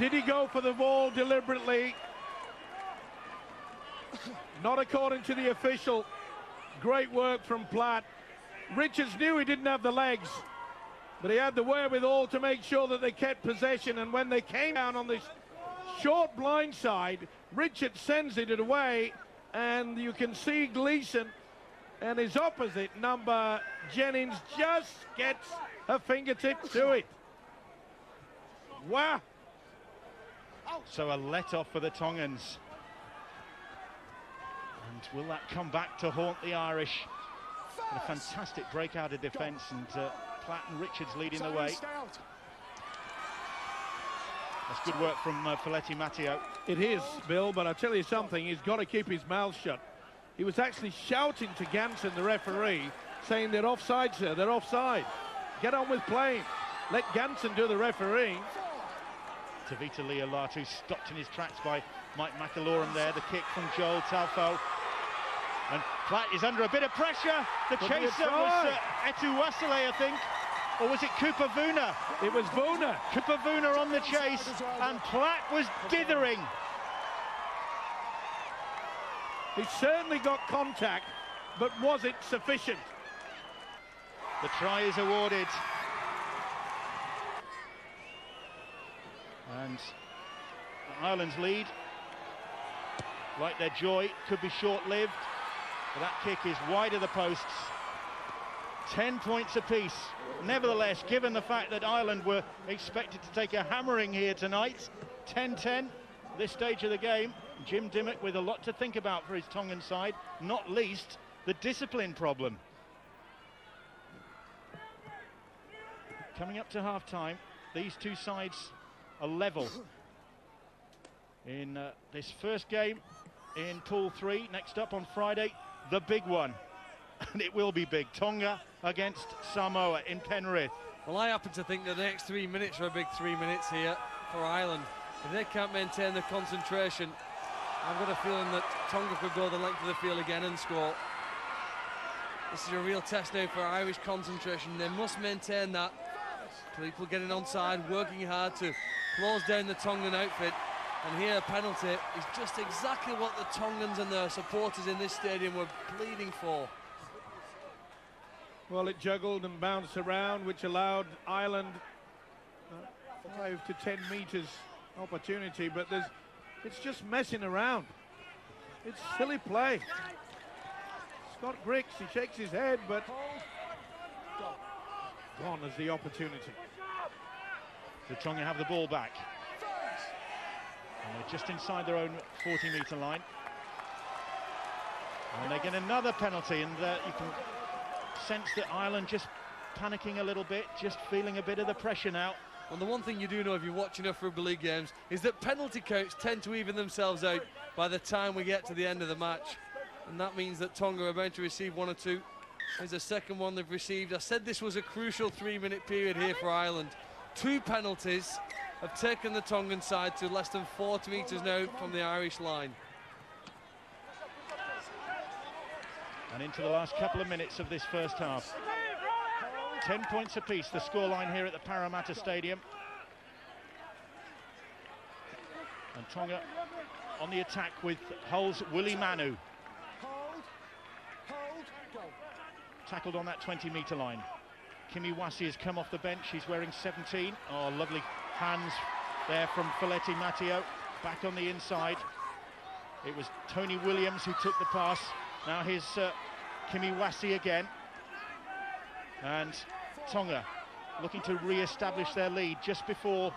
Did he go for the ball deliberately? Not according to the official. Great work from Platt. Richards knew he didn't have the legs, but he had the wherewithal to make sure that they kept possession, and when they came down on this short blind side, Richard sends it away, and you can see Gleeson and his opposite number, Jennings, just gets her fingertips to it. Wow. So a let-off for the Tongans. And will that come back to haunt the Irish? And a fantastic break out of defence, and Platt and Richards leading the way. That's good work from Folletti Matteo. It is, Bill, but I tell you something, he's got to keep his mouth shut. He was actually shouting to Ganson, the referee, saying they're offside, sir, they're offside. Get on with playing. Let Ganson do the refereeing. Tavita Leolatu stopped in his tracks by Mike McAlorum there. The kick from Joel Talfo. And Platt is under a bit of pressure. The chaser was Etu Wasile, I think. Or was it Cooper Vuna? It was Vuna. Cooper Vuna on the chase, and Platt was dithering. He certainly got contact, but was it sufficient? The try is awarded. And Ireland's lead, like their joy, could be short-lived. But that kick is wide of the posts. 10 points apiece. Nevertheless, given the fact that Ireland were expected to take a hammering here tonight, 10-10, this stage of the game, Jim Dimmock with a lot to think about for his Tongan side, not least the discipline problem. Coming up to half-time, these two sides are level in this first game in Pool 3. Next up on Friday, the big one. And it will be big. Tonga against Samoa in Penrith. Well, I happen to think that the next 3 minutes are a big 3 minutes here for Ireland. If they can't maintain the concentration, I've got a feeling that Tonga could go the length of the field again and score. This is a real test now for Irish concentration. They must maintain that. People getting onside, working hard to close down the Tongan outfit. And here a penalty is just exactly what the Tongans and their supporters in this stadium were pleading for. Well, it juggled and bounced around, which allowed Ireland 5 to 10 metres opportunity, but it's just messing around. It's silly play. Scott Griggs, he shakes his head, but gone as the opportunity. So Tonga have the ball back. And they're just inside their own 40-metre line. And they get another penalty, and you can sense that Ireland just panicking a little bit, just feeling a bit of the pressure now. Well, the one thing you do know if you're watching enough Rugby League games is that penalty counts tend to even themselves out by the time we get to the end of the match. And that means that Tonga are about to receive one or two. Here's the second one they've received. I said this was a crucial 3-minute period here for Ireland. 2 penalties have taken the Tongan side to less than 40 metres now from the Irish line. And into the last couple of minutes of this first half. 10 points apiece, the scoreline here at the Parramatta Stadium. And Tonga on the attack with Hull's Willie Manu. Tackled on that 20-metre line. Kimi Wasi has come off the bench. She's wearing 17. Oh, lovely hands there from Foleti Matteo. Back on the inside. It was Tony Williams who took the pass. Now here's Kimi Wasi again. And Tonga looking to re-establish their lead just before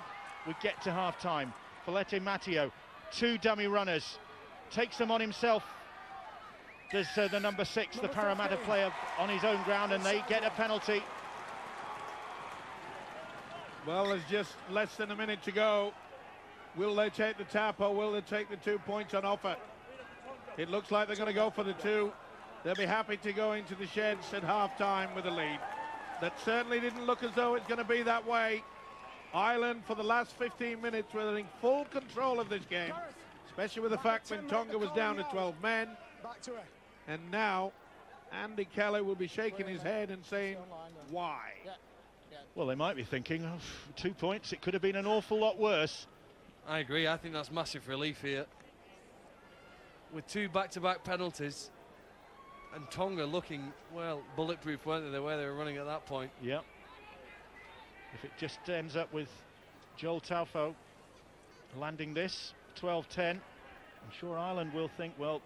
we get to half-time. Foleti Matteo, 2 dummy runners. Takes them on himself. There's the number 6, the Parramatta player, on his own ground, and they get a penalty. Well, there's just less than a minute to go. Will they take the tap, or will they take the 2 points on offer? It looks like they're going to go for the 2. They'll be happy to go into the sheds at half-time with a lead. That certainly didn't look as though it's going to be that way. Ireland, for the last 15 minutes, were in full control of this game, especially with the fact when Tonga was down to 12 men. And now Andy Keller will be shaking his head and saying, why? Well, they might be thinking, oh, 2 points, it could have been an awful lot worse. I agree, I think that's massive relief here. With 2 back-to-back penalties, and Tonga looking, well, bulletproof, weren't they, the way they were running at that point? Yep. If it just ends up with Joel Taufo landing this, 12-10, I'm sure Ireland will think, well,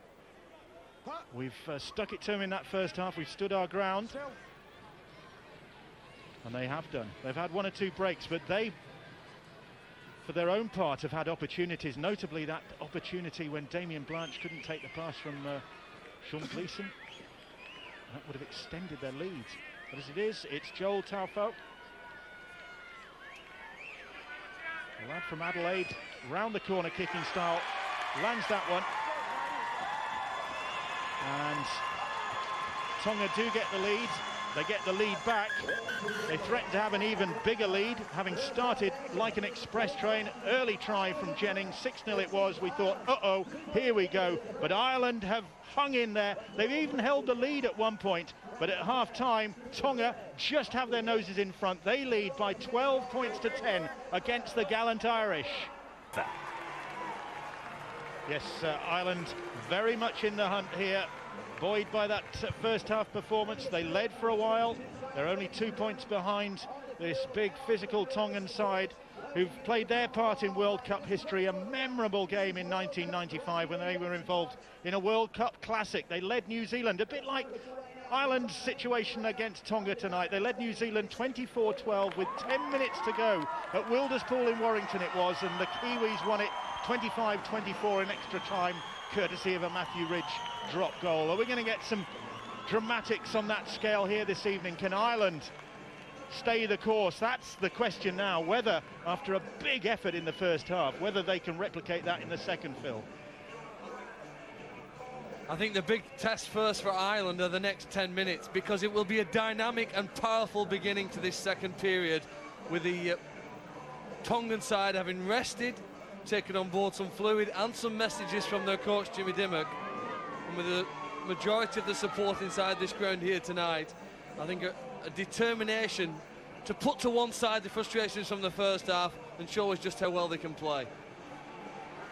we've stuck it to them in that first half, we've stood our ground. And they have done. They've had 1 or 2 breaks, but they, for their own part, have had opportunities, notably that opportunity when Damien Blanche couldn't take the pass from Sean Gleeson. That would have extended their lead. But as it is, it's Joel Taufo. The lad from Adelaide, round the corner kicking style, lands that one. And Tonga do get the lead. They get the lead back. They threaten to have an even bigger lead, having started like an express train. Early try from Jennings, 6-0 it was. We thought, uh-oh, here we go. But Ireland have hung in there. They've even held the lead at one point. But at half-time, Tonga just have their noses in front. They lead by 12 points to 10 against the gallant Irish. Yes, Ireland very much in the hunt here. Buoyed by that first half performance. They led for a while. They're only 2 points behind this big physical Tongan side who've played their part in World Cup history. A memorable game in 1995 when they were involved in a World Cup classic. They led New Zealand, a bit like Ireland's situation against Tonga tonight. They led New Zealand 24-12 with 10 minutes to go at Wilderspool in Warrington it was, and the Kiwis won it 25-24 in extra time, courtesy of a Matthew Ridge drop goal. Are we going to get some dramatics on that scale here this evening? Can Ireland stay the course? That's the question now, whether after a big effort in the first half, whether they can replicate that in the second, Phil. I think the big test first for Ireland are the next 10 minutes, because it will be a dynamic and powerful beginning to this second period, with the Tongan side having rested, taken on board some fluid and some messages from their coach Jimmy Dimmock, and with the majority of the support inside this ground here tonight, I think a determination to put to one side the frustrations from the first half and show us just how well they can play.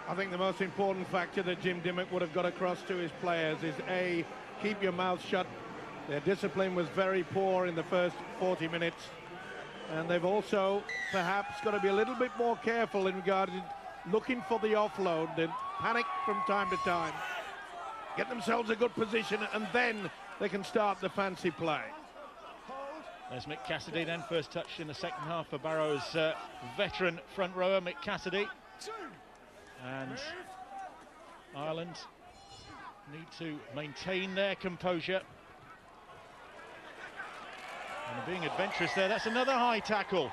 I think the most important factor that Jim Dimmock would have got across to his players is A, keep your mouth shut. Their discipline was very poor in the first 40 minutes, and they've also perhaps got to be a little bit more careful in regard to looking for the offload and panic from time to time. Get themselves a good position, and then they can start the fancy play. There's Mick Cassidy then, first touch in the second half for Barrow's veteran front rower, Mick Cassidy. And Ireland need to maintain their composure. And being adventurous there, that's another high tackle.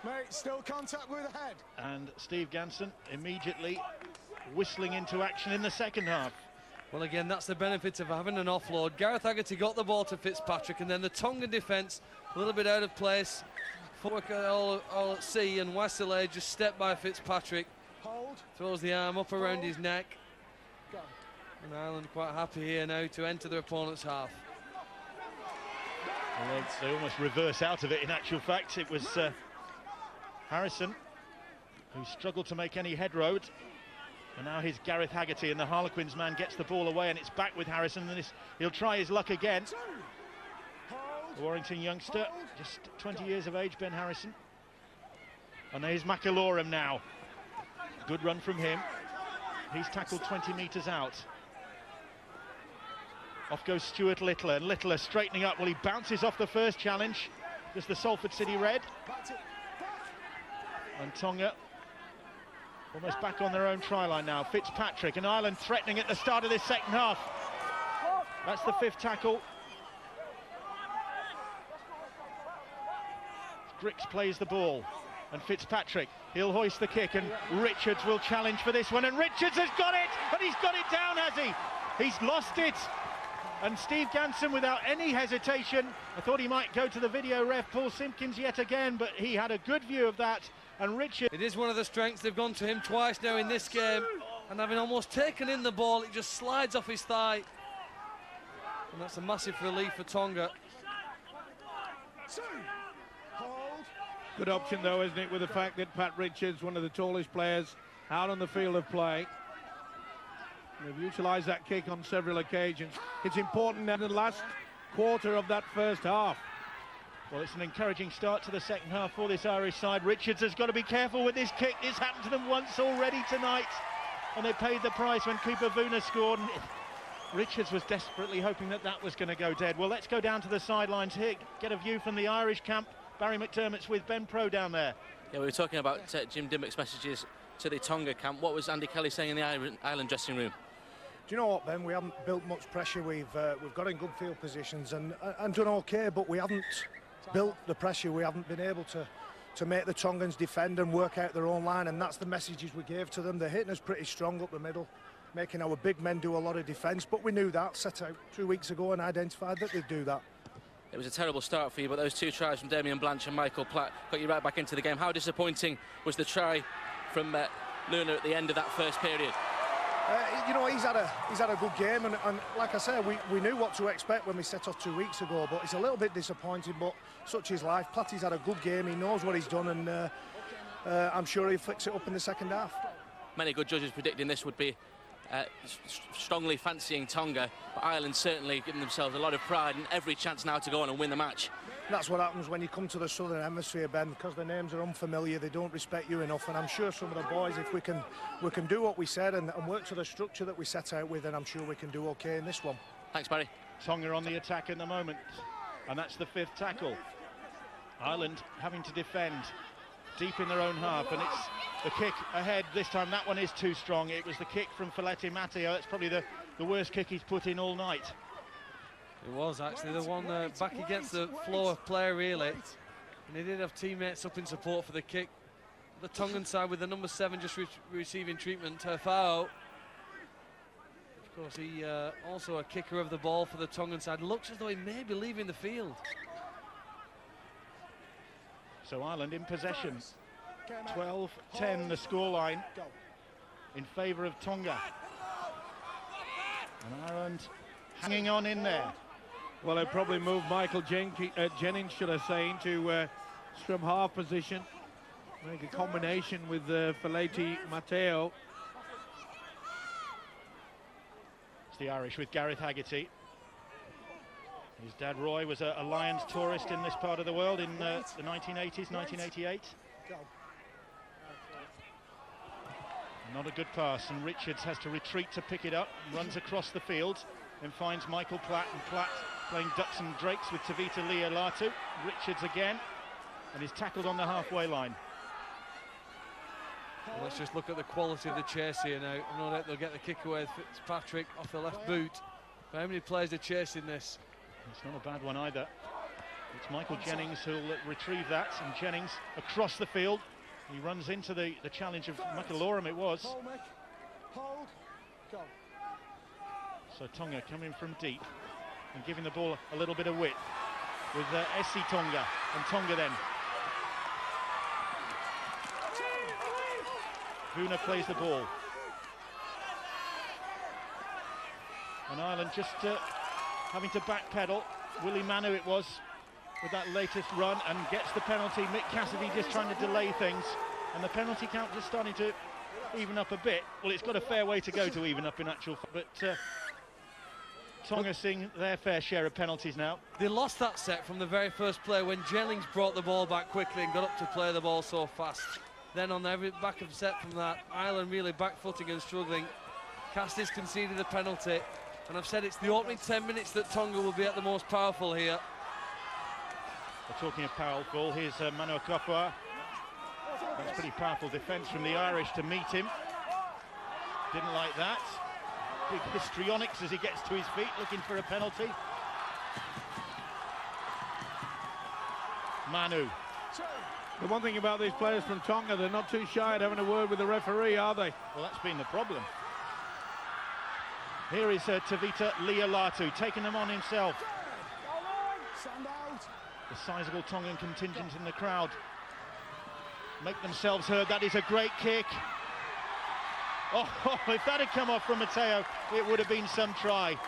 Mate, still contact with the head. And Steve Ganson immediately whistling into action in the second half. Well, again, that's the benefit of having an offload. Gareth Haggerty got the ball to Fitzpatrick, and then the Tongan defence a little bit out of place. Footwork all at sea, and Wassile just stepped by Fitzpatrick. Hold. Throws the arm up around his neck. Go. And Ireland quite happy here now to enter their opponent's half. Well, they almost reverse out of it. In actual fact, it was Harrison who struggled to make any head road. And now here's Gareth Haggerty, and the Harlequins man gets the ball away, and it's back with Harrison, and he'll try his luck again. The Warrington youngster, just 20 years of age, Ben Harrison. And there's McIlorum now. Good run from him. He's tackled 20 metres out. Off goes Stuart Littler, and Littler straightening up. Well, he bounces off the first challenge. Just the Salford City Red. And Tonga almost back on their own try line now. Fitzpatrick, and Ireland threatening at the start of this second half. That's the 5th tackle. Grix plays the ball, and Fitzpatrick, he'll hoist the kick, and Richards will challenge for this one, and Richards has got it, and he's got it down, has he? He's lost it, and Steve Ganson, without any hesitation, I thought he might go to the video ref, Paul Simpkins yet again, but he had a good view of that, and Richards... It is one of the strengths. They've gone to him twice now in this game, and having almost taken in the ball, it just slides off his thigh, and that's a massive relief for Tonga. Good option, though, isn't it, with the fact that Pat Richards, one of the tallest players out on the field of play. They've utilised that kick on several occasions. It's important in the last quarter of that first half. Well, it's an encouraging start to the second half for this Irish side. Richards has got to be careful with this kick. It's happened to them once already tonight, and they paid the price when Cooper Vuna scored. And Richards was desperately hoping that that was going to go dead. Well, let's go down to the sidelines here, get a view from the Irish camp. Barry McDermott's with Ben Pro down there. Yeah, we were talking about Jim Dimmock's messages to the Tonga camp. What was Andy Kelly saying in the Ireland dressing room? Do you know what, Ben? We haven't built much pressure. We've got in good field positions and done okay, but we haven't built the pressure. We haven't been able to make the Tongans defend and work out their own line, and that's the messages we gave to them. They're hitting us pretty strong up the middle, making our big men do a lot of defence, but we knew that, set out 2 weeks ago and identified that they'd do that. It was a terrible start for you, but those 2 tries from Damien Blanche and Michael Platt got you right back into the game. How disappointing was the try from Luna at the end of that first period? You know, he's had a good game, and like I said, we knew what to expect when we set off 2 weeks ago, but it's a little bit disappointing, but such is life. Platty's had a good game, he knows what he's done, and I'm sure he'll fix it up in the second half. Many good judges predicting this would be strongly fancying Tonga, but Ireland certainly giving themselves a lot of pride and every chance now to go on and win the match. That's what happens when you come to the Southern Hemisphere, Ben, because the names are unfamiliar, they don't respect you enough, and I'm sure some of the boys, if we can do what we said and work to the structure that we set out with, then I'm sure we can do okay in this one. Thanks, Barry. Tonga on the attack in the moment, and that's the 5th tackle. Ireland having to defend deep in their own half, and it's the kick ahead this time. That one is too strong. It was the kick from Feleti Matteo. That's probably the worst kick he's put in all night. It was actually the one back against the floor player, really, and he did have teammates up in support for the kick. The Tongan side with the number 7 just receiving treatment, Tefao. Of course, he also a kicker of the ball for the Tongan side. Looks as though he may be leaving the field. So Ireland in possession. 12-10 the scoreline in favour of Tonga. And Ireland hanging on in there. Well, they probably moved Michael Jennings, should I say, into scrum half position. Make a combination with Feleti Matteo. It's the Irish with Gareth Haggerty. His dad Roy was a Lions tourist in this part of the world in the 1980s, 1988. Not a good pass, and Richards has to retreat to pick it up, runs across the field and finds Michael Platt, and Platt playing ducks and drakes with Tavita Leolatu. Richards again, and he's tackled on the halfway line. Well, let's just look at the quality of the chase here now. No doubt they'll get the kick away with Fitzpatrick off the left boot. But how many players are chasing this? It's not a bad one either. It's Michael Jennings who'll retrieve that, and Jennings across the field. He runs into the challenge of McAlorum, it was. Hold, Mick. Hold. Go. So Tonga coming from deep and giving the ball a little bit of width with Essie Tonga, and Tonga then. Vuna plays the ball. And Ireland just having to backpedal. Willie Manu it was with that latest run, and gets the penalty. Mick Cassidy just trying to delay things, and the penalty count is starting to even up a bit. Well, it's got a fair way to go to even up in actual fact, but Tonga seeing their fair share of penalties now. They lost that set from the very first play when Jennings brought the ball back quickly and got up to play the ball so fast. Then on every back of set from that, Ireland really back-footing and struggling. Cassidy's conceded the penalty, and I've said it's the opening 10 minutes that Tonga will be at the most powerful here. We're talking of powerful, here's Manu Akopua. That's pretty powerful defence from the Irish to meet him. Didn't like that. Big histrionics as he gets to his feet, looking for a penalty. Manu. The one thing about these players from Tonga, they're not too shy at having a word with the referee, are they? Well, that's been the problem. Here is Tavita Leolatu taking them on himself. Stand out. The sizable Tongan contingent in the crowd make themselves heard. That is a great kick. Oh, if that had come off from Mateo, it would have been some try.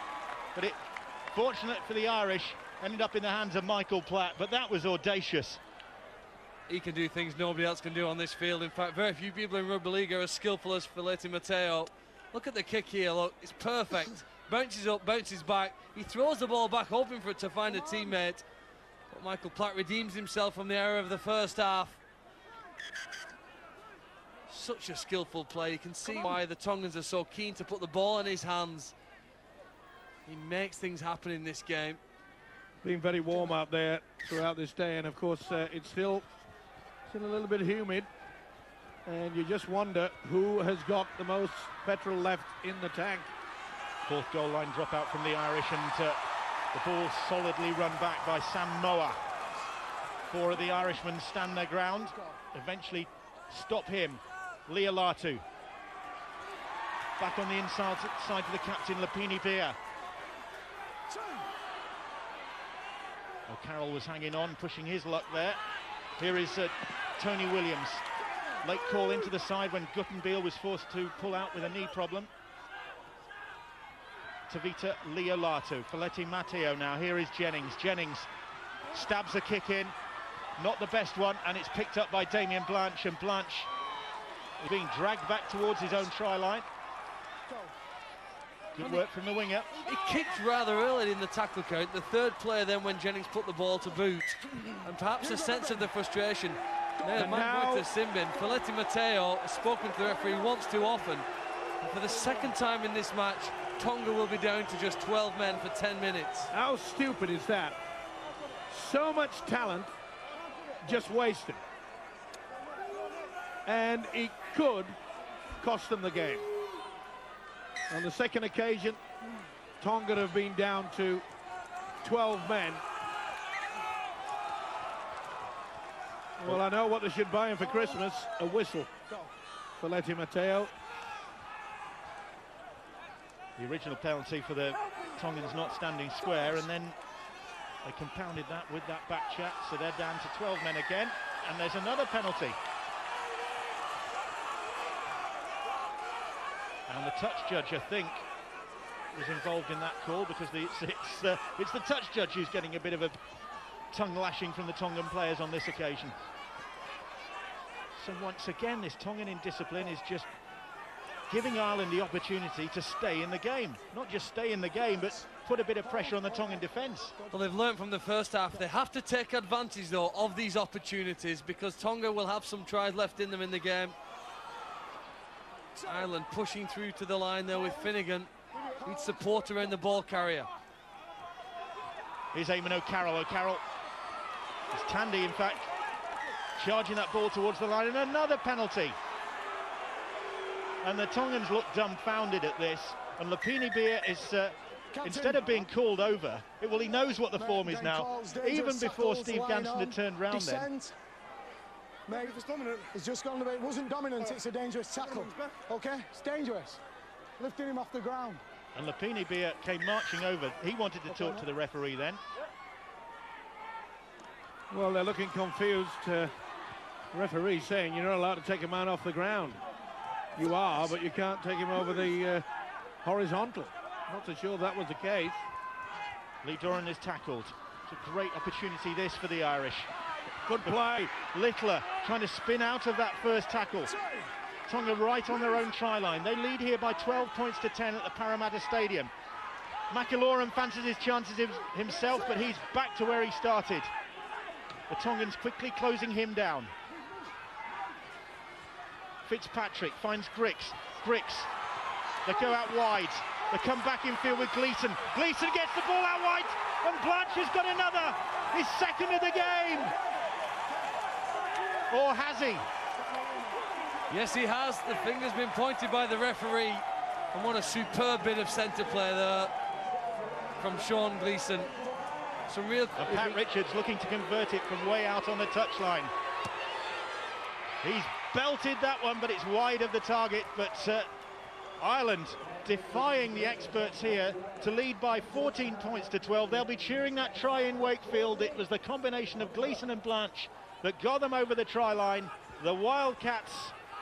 But it, fortunate for the Irish, ended up in the hands of Michael Platt. But that was audacious. He can do things nobody else can do on this field. In fact, very few people in rugby league are as skillful as Feleti Mateo. Look at the kick here, look, it's perfect. Bounces up, bounces back. He throws the ball back, hoping for it to find a teammate. But Michael Platt redeems himself from the error of the first half. Such a skillful play. You can see why the Tongans are so keen to put the ball in his hands. He makes things happen in this game. Been very warm out there throughout this day, and of course it's still a little bit humid, and you just wonder who has got the most petrol left in the tank. Fourth goal line dropout from the Irish, and the ball solidly run back by Sam Moa. Four of the Irishmen stand their ground, eventually stop him. Leolatu back on the inside side for the captain, Lapini Bia. O'Carroll was hanging on, pushing his luck there. Here is Tony Williams. Late call into the side when Guttenbeil was forced to pull out with a knee problem. Tavita Leolatu, Feleti Mateo now. Here is Jennings. Jennings stabs a kick in. Not the best one, and it's picked up by Damien Blanche, and Blanche is being dragged back towards his own try line. Good work from the winger. He kicked rather early in the tackle count. The third player then when Jennings put the ball to boot, and perhaps a sense of the frustration. Now to Simbin. Feleti Mateo has spoken to the referee once too often. And for the second time in this match, Tonga will be down to just 12 men for 10 minutes. How stupid is that? So much talent just wasted. And it could cost them the game. On the second occasion, Tonga have been down to 12 men. Well, I know what they should buy him for Christmas, a whistle for Feleti Mateo. The original penalty for the Tongans not standing square, and then they compounded that with that back chat, so they're down to 12 men again, and there's another penalty. And the touch judge, I think, was involved in that call, because it's the touch judge who's getting a bit of a tongue lashing from the Tongan players on this occasion. So once again, this Tongan indiscipline is just giving Ireland the opportunity to stay in the game. Not just stay in the game, but put a bit of pressure on the Tongan defence. Well, they've learned from the first half. They have to take advantage, though, of these opportunities, because Tonga will have some tries left in them in the game. Ireland pushing through to the line there with Finnegan. Needs support around the ball carrier. Here's Eamon O'Carroll. O'Carroll is Tandy, in fact, charging that ball towards the line, and another penalty. And the Tongans look dumbfounded at this, and Lapini Bia is instead of being called over, he knows what the form is now, even before Steve Ganson had turned round then. Mate, it's just gone a bit. It wasn't dominant, it's a dangerous tackle. Okay, it's dangerous. Lifting him off the ground. And Lapini Bia came marching over. He wanted to talk to the referee then. Well, they're looking confused. Referee saying you're not allowed to take a man off the ground. You are, but you can't take him over the horizontal. Not so sure that was the case. Lee Doran is tackled. It's a great opportunity this for the Irish. Good play. Littler trying to spin out of that first tackle. Tonga right on their own try line. They lead here by 12 points to 10 at the Parramatta Stadium. McIlorum fancies his chances himself, but he's back to where he started. The Tongans quickly closing him down. Fitzpatrick finds Griggs. Griggs, they go out wide. They come back in field with Gleeson. Gleeson gets the ball out wide, and Blanche has got another. His second of the game. Or has he? Yes, he has. The finger's been pointed by the referee. And what a superb bit of centre play there from Sean Gleeson. Some real... And Pat Richards looking to convert it from way out on the touchline. He's belted that one, but it's wide of the target. But Ireland defying the experts here to lead by 14 points to 12. They'll be cheering that try in Wakefield. It was the combination of Gleeson and Blanche that got them over the try line. The Wildcats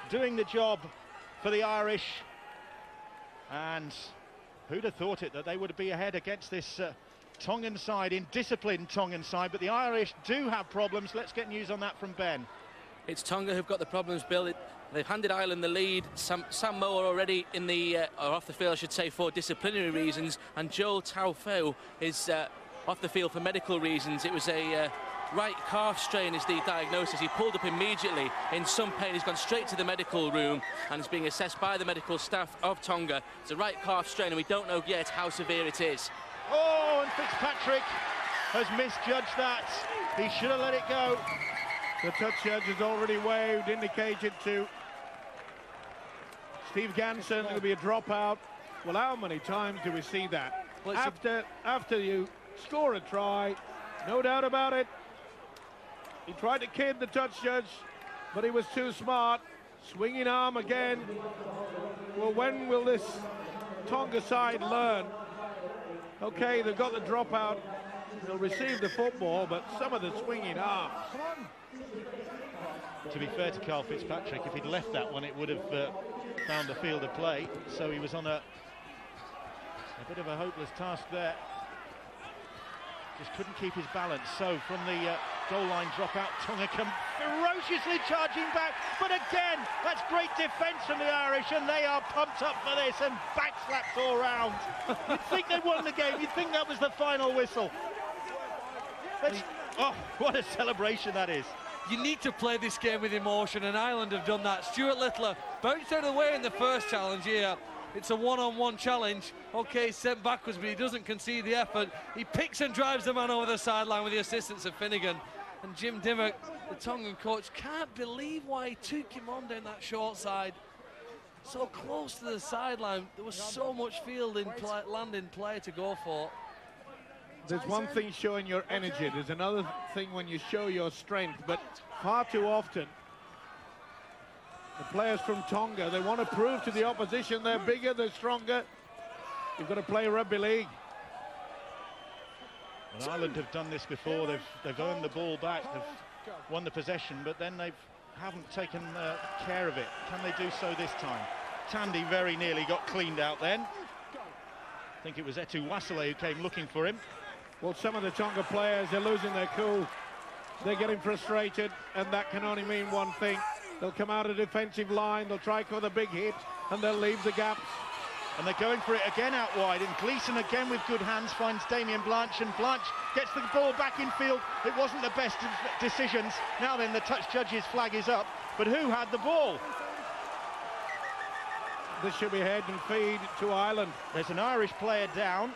doing the job for the Irish. And who'd have thought it, that they would be ahead against this Tongan side, indisciplined Tongan side. But the Irish do have problems. Let's get news on that from Ben. It's Tonga who've got the problems, Bill. They've handed Ireland the lead. Sam Moa already in the, or off the field, I should say, for disciplinary reasons. And Joel Taufeu is off the field for medical reasons. It was a right calf strain is the diagnosis. He pulled up immediately in some pain. He's gone straight to the medical room and is being assessed by the medical staff of Tonga. It's a right calf strain and we don't know yet how severe it is. Oh, and Fitzpatrick has misjudged that. He should have let it go. The touch judge has already waved, indicated to Steve Ganson it'll be a dropout. Well, how many times do we see that? Well, after you score a try, no doubt about it. He tried to kid the touch judge, but he was too smart. Swinging arm again. Well, when will this Tonga side learn? Okay, they've got the dropout. They'll receive the football, but some of the swinging arms. To be fair to Carl Fitzpatrick, if he'd left that one, it would have found the field of play. So he was on a bit of a hopeless task there. Just couldn't keep his balance. So from the goal line dropout, Tonga come ferociously charging back. But again, that's great defence from the Irish, and they are pumped up for this and backslapped all round. You'd think they'd won the game. You'd think that was the final whistle. Oh, what a celebration that is. You need to play this game with emotion, and Ireland have done that. Stuart Littler bounced out of the way in the first challenge here. It's a one-on-one challenge. Okay, sent backwards, but he doesn't concede the effort. He picks and drives the man over the sideline with the assistance of Finnegan. And Jim Dimmock, the Tongan coach, can't believe why he took him on down that short side. So close to the sideline. There was so much field in play, land in play to go for. There's one thing showing your energy. There's another thing when you show your strength. But far too often, the players from Tonga, they want to prove to the opposition they're bigger, they're stronger. You've got to play rugby league. Well, Ireland have done this before. They've earned the ball back. They've won the possession, but then they haven't taken care of it. Can they do so this time? Tandy very nearly got cleaned out then. I think it was Etu Wasile who came looking for him. Well, some of the Tonga players are losing their cool. They're getting frustrated, and that can only mean one thing. They'll come out of the defensive line, they'll try for the big hit, and they'll leave the gaps. And they're going for it again out wide, and Gleeson again with good hands finds Damien Blanche, and Blanche gets the ball back in field. It wasn't the best of decisions. Now then, the touch judge's flag is up, but who had the ball? This should be head and feed to Ireland. There's an Irish player down,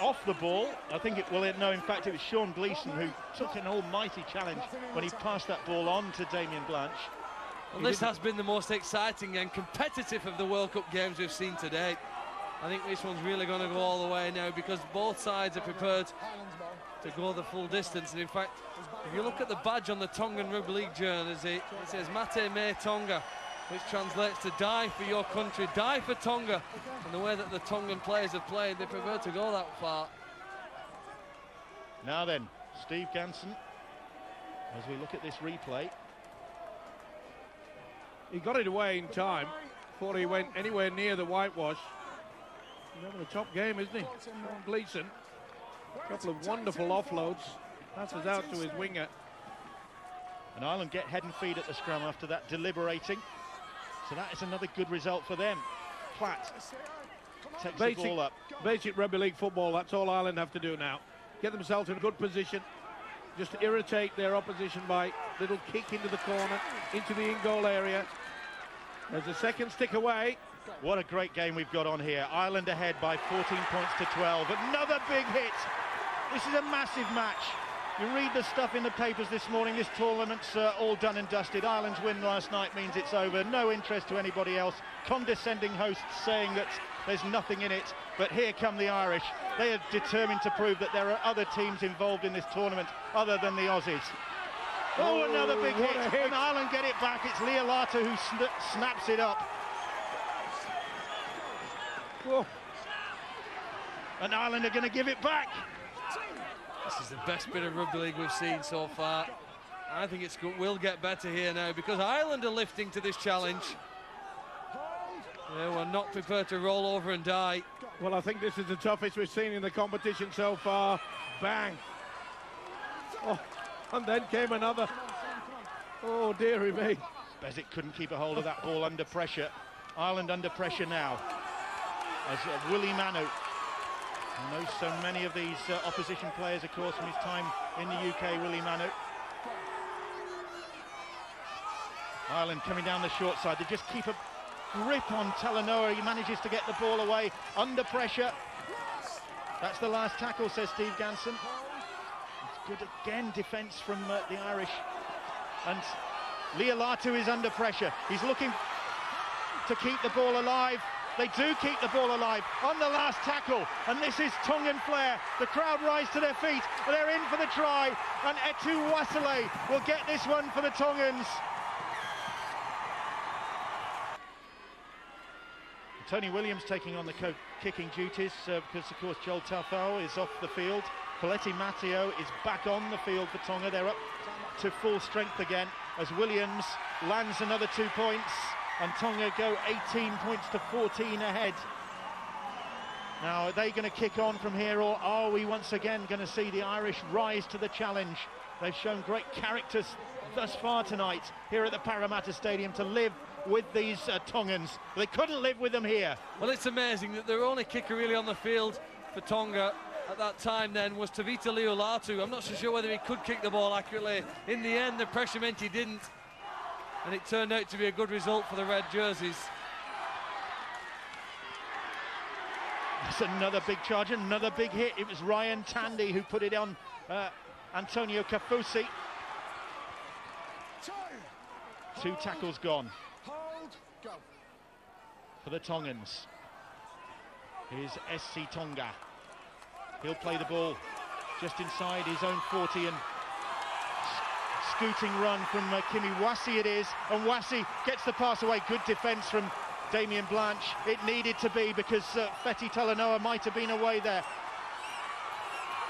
off the ball. I think it will, no, in fact, it was Sean Gleeson who took an almighty challenge when he passed that ball on to Damien Blanche. Well, this has been the most exciting and competitive of the World Cup games we've seen today. I think this one's really going to go all the way now, because both sides are prepared to go the full distance. And in fact, if you look at the badge on the Tongan Rugby League jersey, it says Mate Me Tonga, which translates to die for your country, die for Tonga. And the way that the Tongan players have played, they prefer to go that far. Now then, Steve Ganson, as we look at this replay. He got it away in time before he went anywhere near the whitewash. He's having a top game, isn't he? Gleeson. A couple of wonderful offloads. Passes out to his winger. And Ireland get head and feet at the scrum after that deliberating. So that is another good result for them. Platt takes the ball up. Basic rugby league football, that's all Ireland have to do now. Get themselves in a good position. Just irritate their opposition by little kick into the corner, into the in-goal area. There's a second stick away. What a great game we've got on here. Ireland ahead by 14 points to 12. Another big hit. This is a massive match. You read the stuff in the papers this morning, this tournament's all done and dusted. Ireland's win last night means it's over. No interest to anybody else. Condescending hosts saying that there's nothing in it. But here come the Irish. They are determined to prove that there are other teams involved in this tournament other than the Aussies. Oh, another big hit. And Ireland get it back. It's Leolatu who snaps it up. Whoa. And Ireland are going to give it back. This is the best bit of rugby league we've seen so far. I think it will get better here now, because Ireland are lifting to this challenge. They were not prepared to roll over and die. Well, I think this is the toughest we've seen in the competition so far. Bang. Oh, and then came another. Oh, dearie me. Bezic couldn't keep a hold of that ball under pressure. Ireland under pressure now. As Willie Manu, who knows so many of these opposition players, of course, from his time in the UK, Willie Manu. Ireland coming down the short side. They just keep a grip on Talanoa. He manages to get the ball away under pressure. That's the last tackle, says Steve Ganson. It's good again, defence from the Irish. And Leolatu is under pressure. He's looking to keep the ball alive. They do keep the ball alive on the last tackle, and this is Tongan flair. The crowd rise to their feet, they're in for the try, and Etu Wasile will get this one for the Tongans. Tony Williams taking on the kicking duties because, of course, Joel Taufau is off the field. Colletti Matteo is back on the field for Tonga. They're up to full strength again as Williams lands another 2 points. And Tonga go 18 points to 14 ahead. Now, are they going to kick on from here, or are we once again going to see the Irish rise to the challenge? They've shown great characters thus far tonight here at the Parramatta Stadium to live with these Tongans. They couldn't live with them here. Well, it's amazing that their only kicker really on the field for Tonga at that time then was Tavita Leolatu. I'm not so sure whether he could kick the ball accurately. In the end, the pressure meant he didn't. And it turned out to be a good result for the red jerseys. That's another big charge, another big hit. It was Ryan Tandy who put it on Antonio Kafusi. 2 tackles gone for the Tongans. Here's SC Tonga. He'll play the ball just inside his own 40, and scooting run from Kimi Wasi it is, and Wasi gets the pass away. Good defence from Damien Blanche. It needed to be, because Feti Talanoa might have been away there.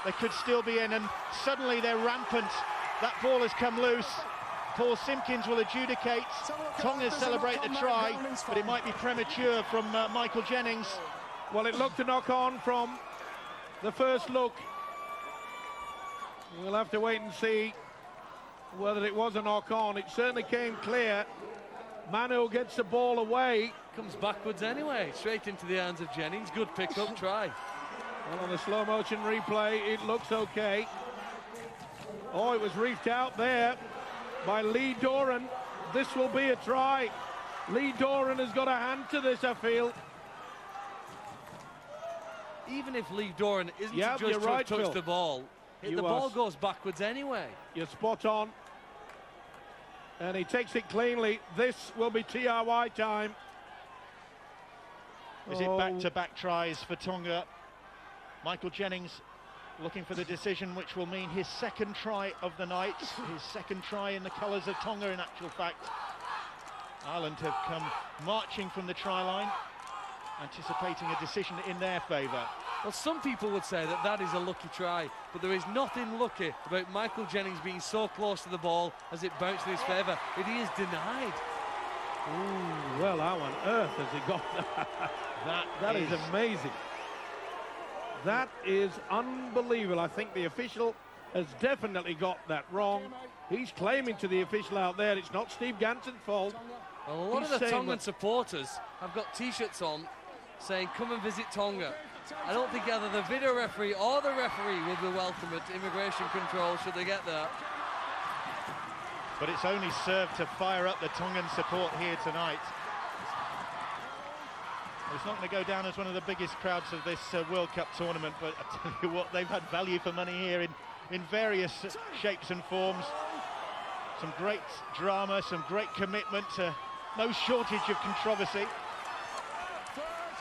They could still be in, and suddenly they're rampant. That ball has come loose. Paul Simpkins will adjudicate. Tonga celebrate the try, but it might be premature from Michael Jennings. Well, it looked a knock on from the first look. We'll have to wait and see whether it was a knock on. It certainly came clear. Manu gets the ball away. Comes backwards anyway, straight into the hands of Jennings. Good pick-up try. Well, on the slow motion replay, it looks okay. Oh, it was reefed out there by Lee Doran. This will be a try. Lee Doran has got a hand to this, I feel. Even if Lee Doran isn't Yep, judged to right, have touched Phil. the ball, the ball goes backwards anyway. You're spot on. And he takes it cleanly. This will be TRY time. Is it back-to-back tries for Tonga? Michael Jennings looking for the decision, which will mean his second try of the night, his second try in the colours of Tonga in actual fact. Ireland have come marching from the try line, anticipating a decision in their favour. Well, some people would say that that is a lucky try, but there is nothing lucky about Michael Jennings being so close to the ball as it bounced in his favour. It is denied. Ooh, well, how on earth has he got that? That is amazing. That is unbelievable. I think the official has definitely got that wrong. He's claiming to the official out there it's not Steve Ganson's fault. Well, a lot of the Tongan supporters have got T-shirts on saying, come and visit Tonga. I don't think either the video referee or the referee will be welcome at immigration control should they get there. But it's only served to fire up the Tongan support here tonight. It's not going to go down as one of the biggest crowds of this World Cup tournament, but I tell you what, they've had value for money here in various shapes and forms. Some great drama, some great commitment, no shortage of controversy.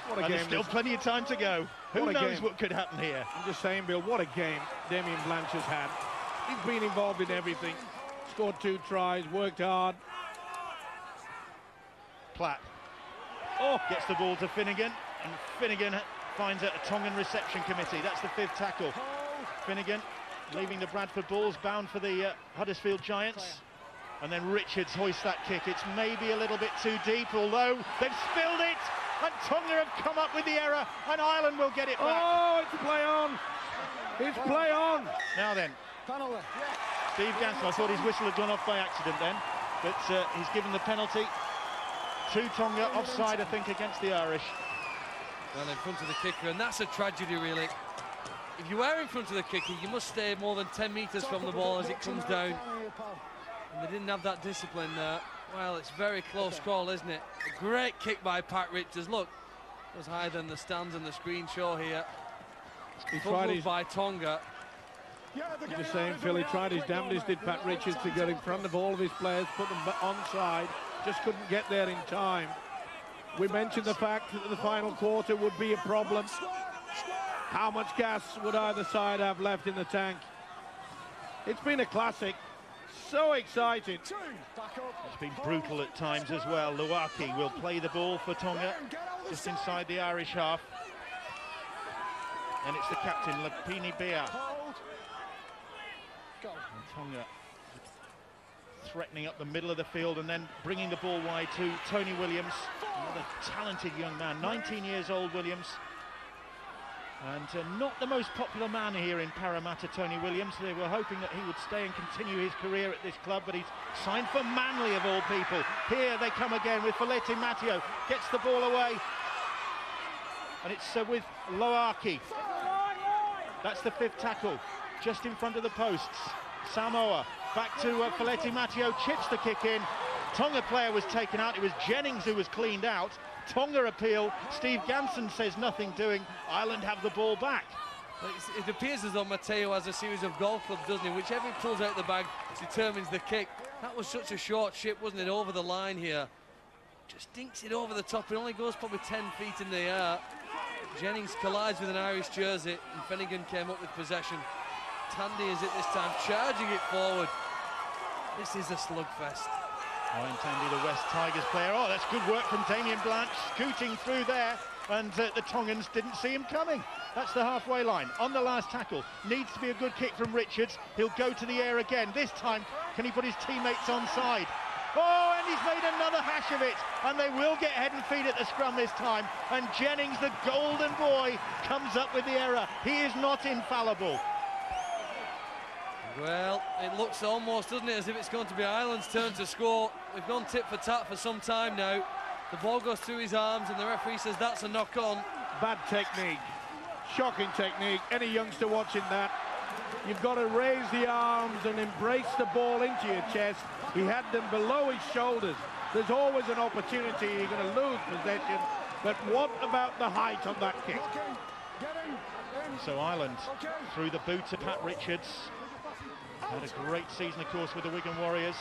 What a and game. There's still plenty of time to go. Who knows what could happen here? I'm just saying, Bill, what a game Damien Blanche has had. He's been involved in everything. Scored 2 tries, worked hard. Platt gets the ball to Finnegan, and Finnegan finds a Tongan reception committee. That's the 5th tackle. Finnegan leaving the Bradford Bulls, bound for the Huddersfield Giants. And then Richards hoists that kick. It's maybe a little bit too deep, although they've spilled it, and Tonga have come up with the error, and Ireland will get it back. Oh, it's play on. It's play on. Now then, Steve Ganson, I thought his whistle had gone off by accident then, but he's given the penalty to Tonga, offside I think against the Irish. Well, in front of the kicker, and that's a tragedy really. If you are in front of the kicker, you must stay more than 10 metres from the ball as it comes down. And they didn't have that discipline there. Well, it's a very close call, isn't it? A great kick by Pat Richards. Look, it was higher than the stands and the screen show here. He tried his by Tonga. I'm just saying, Phil, he tried his damnedest, did Pat Richards, to get in front of all of his players, put them onside, just couldn't get there in time. We mentioned the fact that the final quarter would be a problem. How much gas would either side have left in the tank? It's been a classic. So exciting. It's been brutal at times as well. Luaki will play the ball for Tonga, just inside the Irish half. And it's the captain, Lapini Bea. Tonga threatening up the middle of the field and then bringing the ball wide to Tony Williams, another talented young man, 19 years old, Williams. And not the most popular man here in Parramatta, Tony Williams. They were hoping that he would stay and continue his career at this club, but he's signed for Manly of all people. Here they come again with Feleti Matteo, gets the ball away. And it's with Loaki. That's the 5th tackle, just in front of the posts. Samoa, back to Feleti Matteo, chips the kick in. Tonga player was taken out, it was Jennings who was cleaned out. Tonga appeal, Steve Ganson says nothing doing, Ireland have the ball back. It appears as though Matteo has a series of golf clubs, doesn't he? Whichever he pulls out the bag determines the kick. That was such a short chip, wasn't it, over the line here. Just dinks it over the top, it only goes probably 10 feet in the air. Jennings collides with an Irish jersey, and Finnegan came up with possession. Tandy is at this time charging it forward. This is a slugfest. Ryan Tandy, the West Tigers player. Oh, that's good work from Damien Blanche, scooting through there, and the Tongans didn't see him coming. That's the halfway line. On the last tackle, needs to be a good kick from Richards. He'll go to the air again. This time, can he put his teammates onside? Oh, and he's made another hash of it, and they will get head and feet at the scrum this time. And Jennings, the golden boy, comes up with the error. He is not infallible. Well, it looks almost, doesn't it, as if it's going to be Ireland's turn to score. We've gone tit for tat for some time now. The ball goes through his arms and the referee says that's a knock-on. Bad technique, shocking technique. Any youngster watching that, you've got to raise the arms and embrace the ball into your chest. He had them below his shoulders. There's always an opportunity you're going to lose possession, but what about the height on that kick? So Ireland through the boot to Pat Richards. Had a great season, of course, with the Wigan Warriors.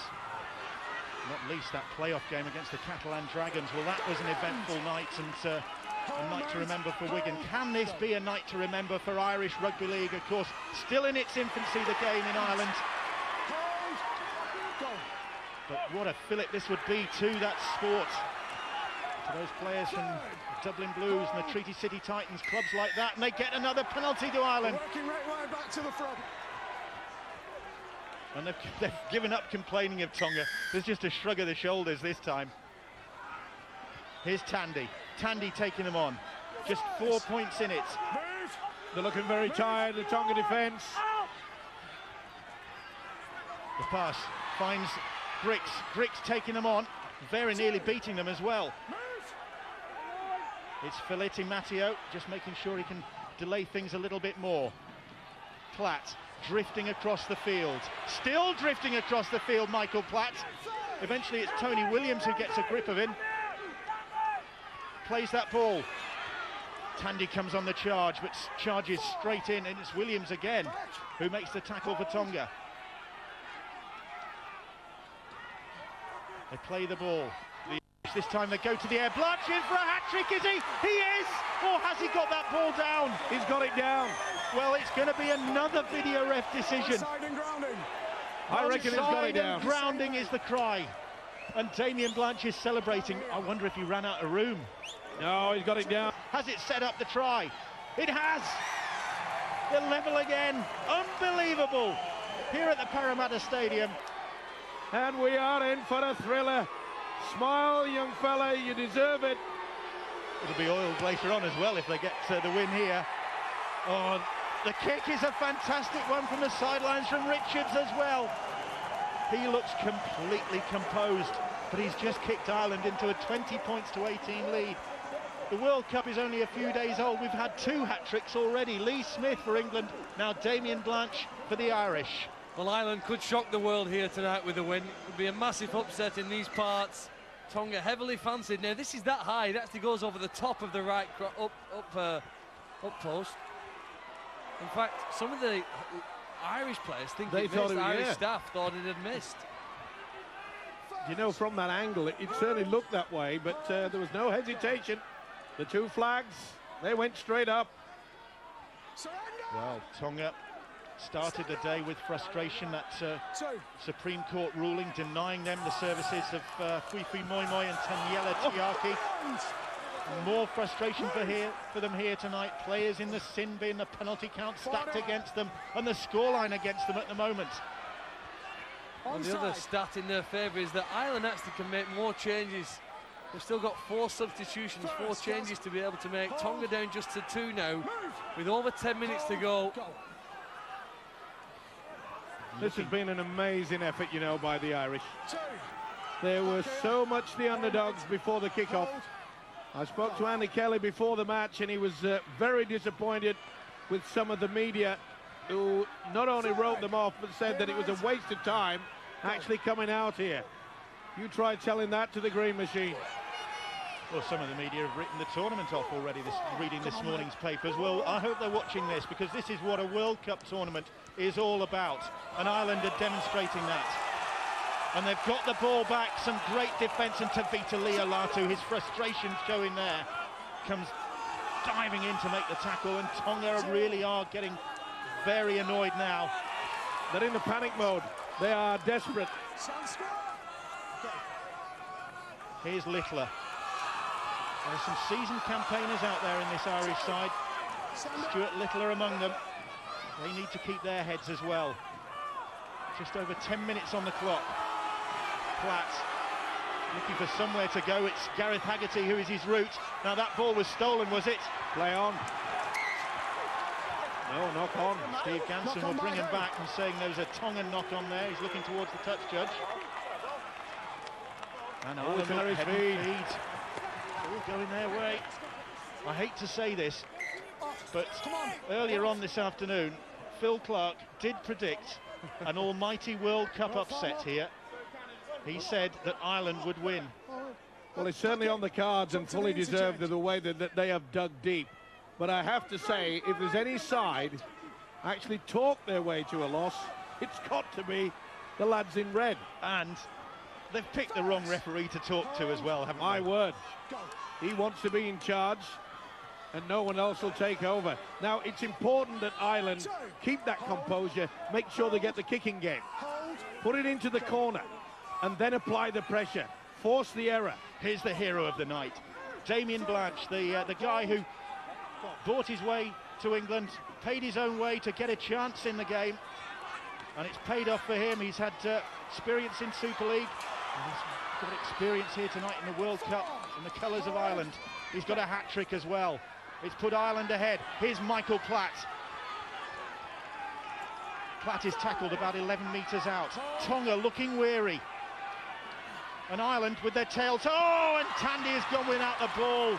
Not least that playoff game against the Catalan Dragons. Well, that was an eventful night, and a night to remember for Wigan. Can this be a night to remember for Irish Rugby League? Of course, still in its infancy, the game in Ireland. But what a fillip this would be to that sport. To those players from the Dublin Blues and the Treaty City Titans, clubs like that, and they get another penalty to Ireland. Working right back to the front. And they've given up complaining of Tonga. There's just a shrug of the shoulders this time. Here's Tandy. Tandy taking them on. Just 4 points in it. They're looking very tired, the Tonga defence. The pass finds Griggs. Griggs taking them on. Very nearly beating them as well. It's Fileti Matteo, just making sure he can delay things a little bit more. Platt drifting across the field. Still drifting across the field, Michael Platt. Eventually it's Tony Williams who gets a grip of him. Plays that ball. Tandy comes on the charge, but charges straight in, and it's Williams again who makes the tackle for Tonga. They play the ball. This time they go to the air. Blanche in for a hat-trick, is he? He is! Or has he got that ball down? He's got it down. Well, it's going to be another video ref decision. Onside and grounding. I reckon he's got it down. Grounding is the cry. And Damien Blanche is celebrating. I wonder if he ran out of room. No, he's got it down. Has it set up the try? It has! The level again. Unbelievable. Here at the Parramatta Stadium. And we are in for a thriller. Smile, young fella, you deserve it. It'll be oiled later on as well if they get the win here. Oh, the kick is a fantastic one from the sidelines from Richards as well. He looks completely composed, but he's just kicked Ireland into a 20 points to 18 lead. The World Cup is only a few days old. We've had 2 hat-tricks already. Lee Smith for England, now Damien Blanche for the Irish. Well, Ireland could shock the world here tonight with a win. It would be a massive upset in these parts. Tonga heavily fancied. Now, this is that high. It actually goes over the top of the right up post. In fact, some of the Irish players think they thought missed. Irish yeah. staff thought it had missed. You know, from that angle, it certainly looked that way, but there was no hesitation. The 2 flags, they went straight up. Well, Tonga started the day with frustration. That Supreme Court ruling denying them the services of Fuifi Moimoi and Taniela Tiaki. More frustration for them here tonight. Players in the sin bin, the penalty count stacked against them, and the scoreline against them at the moment. And the other stat in their favour is that Ireland actually can make more changes. They've still got 4 substitutions, 4 changes to be able to make. Tonga down just to 2 now, with over 10 minutes to go. This has been an amazing effort, you know, by the Irish. There were so much the underdogs before the kick-off. I spoke to Andy Kelly before the match, and he was very disappointed with some of the media who not only wrote them off, but said that it was a waste of time actually coming out here. You try telling that to the Green Machine. Well, some of the media have written the tournament off already, reading this morning's papers. Well, I hope they're watching this, because this is what a World Cup tournament is all about. And Ireland are demonstrating that. And they've got the ball back, some great defence, and Tavita Leolatu, his frustration showing there, comes diving in to make the tackle, and Tonga really are getting very annoyed now. They're in the panic mode. They are desperate. Here's Littler. There's some seasoned campaigners out there in this Irish side. Stuart Littler among them. They need to keep their heads as well. Just over 10 minutes on the clock. Platt looking for somewhere to go. It's Gareth Haggerty who is his route. Now that ball was stolen, was it? Play on. No, knock on. Steve Ganson will bring him back and saying there's a Tongan knock on there. He's looking towards the touch judge. And very speed. All going their way. I hate to say this, but earlier on this afternoon, Phil Clark did predict an almighty World Cup upset here. He said that Ireland would win. Well, it's certainly on the cards and fully deserved of the way that they have dug deep. But I have to say, if there's any side actually talk their way to a loss, it's got to be the lads in red. And they've picked the wrong referee to talk to as well, haven't they? My word. He wants to be in charge. and no one else will take over. Now, it's important that Ireland keep that composure, make sure they get the kicking game. Put it into the corner, and then apply the pressure. Force the error. Here's the hero of the night, Damien Blanche, the guy who bought his way to England, paid his own way to get a chance in the game, and it's paid off for him. He's had experience in Super League, and he's got experience here tonight in the World Cup in the colours of Ireland. He's got a hat-trick as well. It's put Ireland ahead. Here's Michael Platt. Platt is tackled about 11 metres out. Tonga looking weary. And Ireland with their tails. Oh, and Tandy has gone without the ball.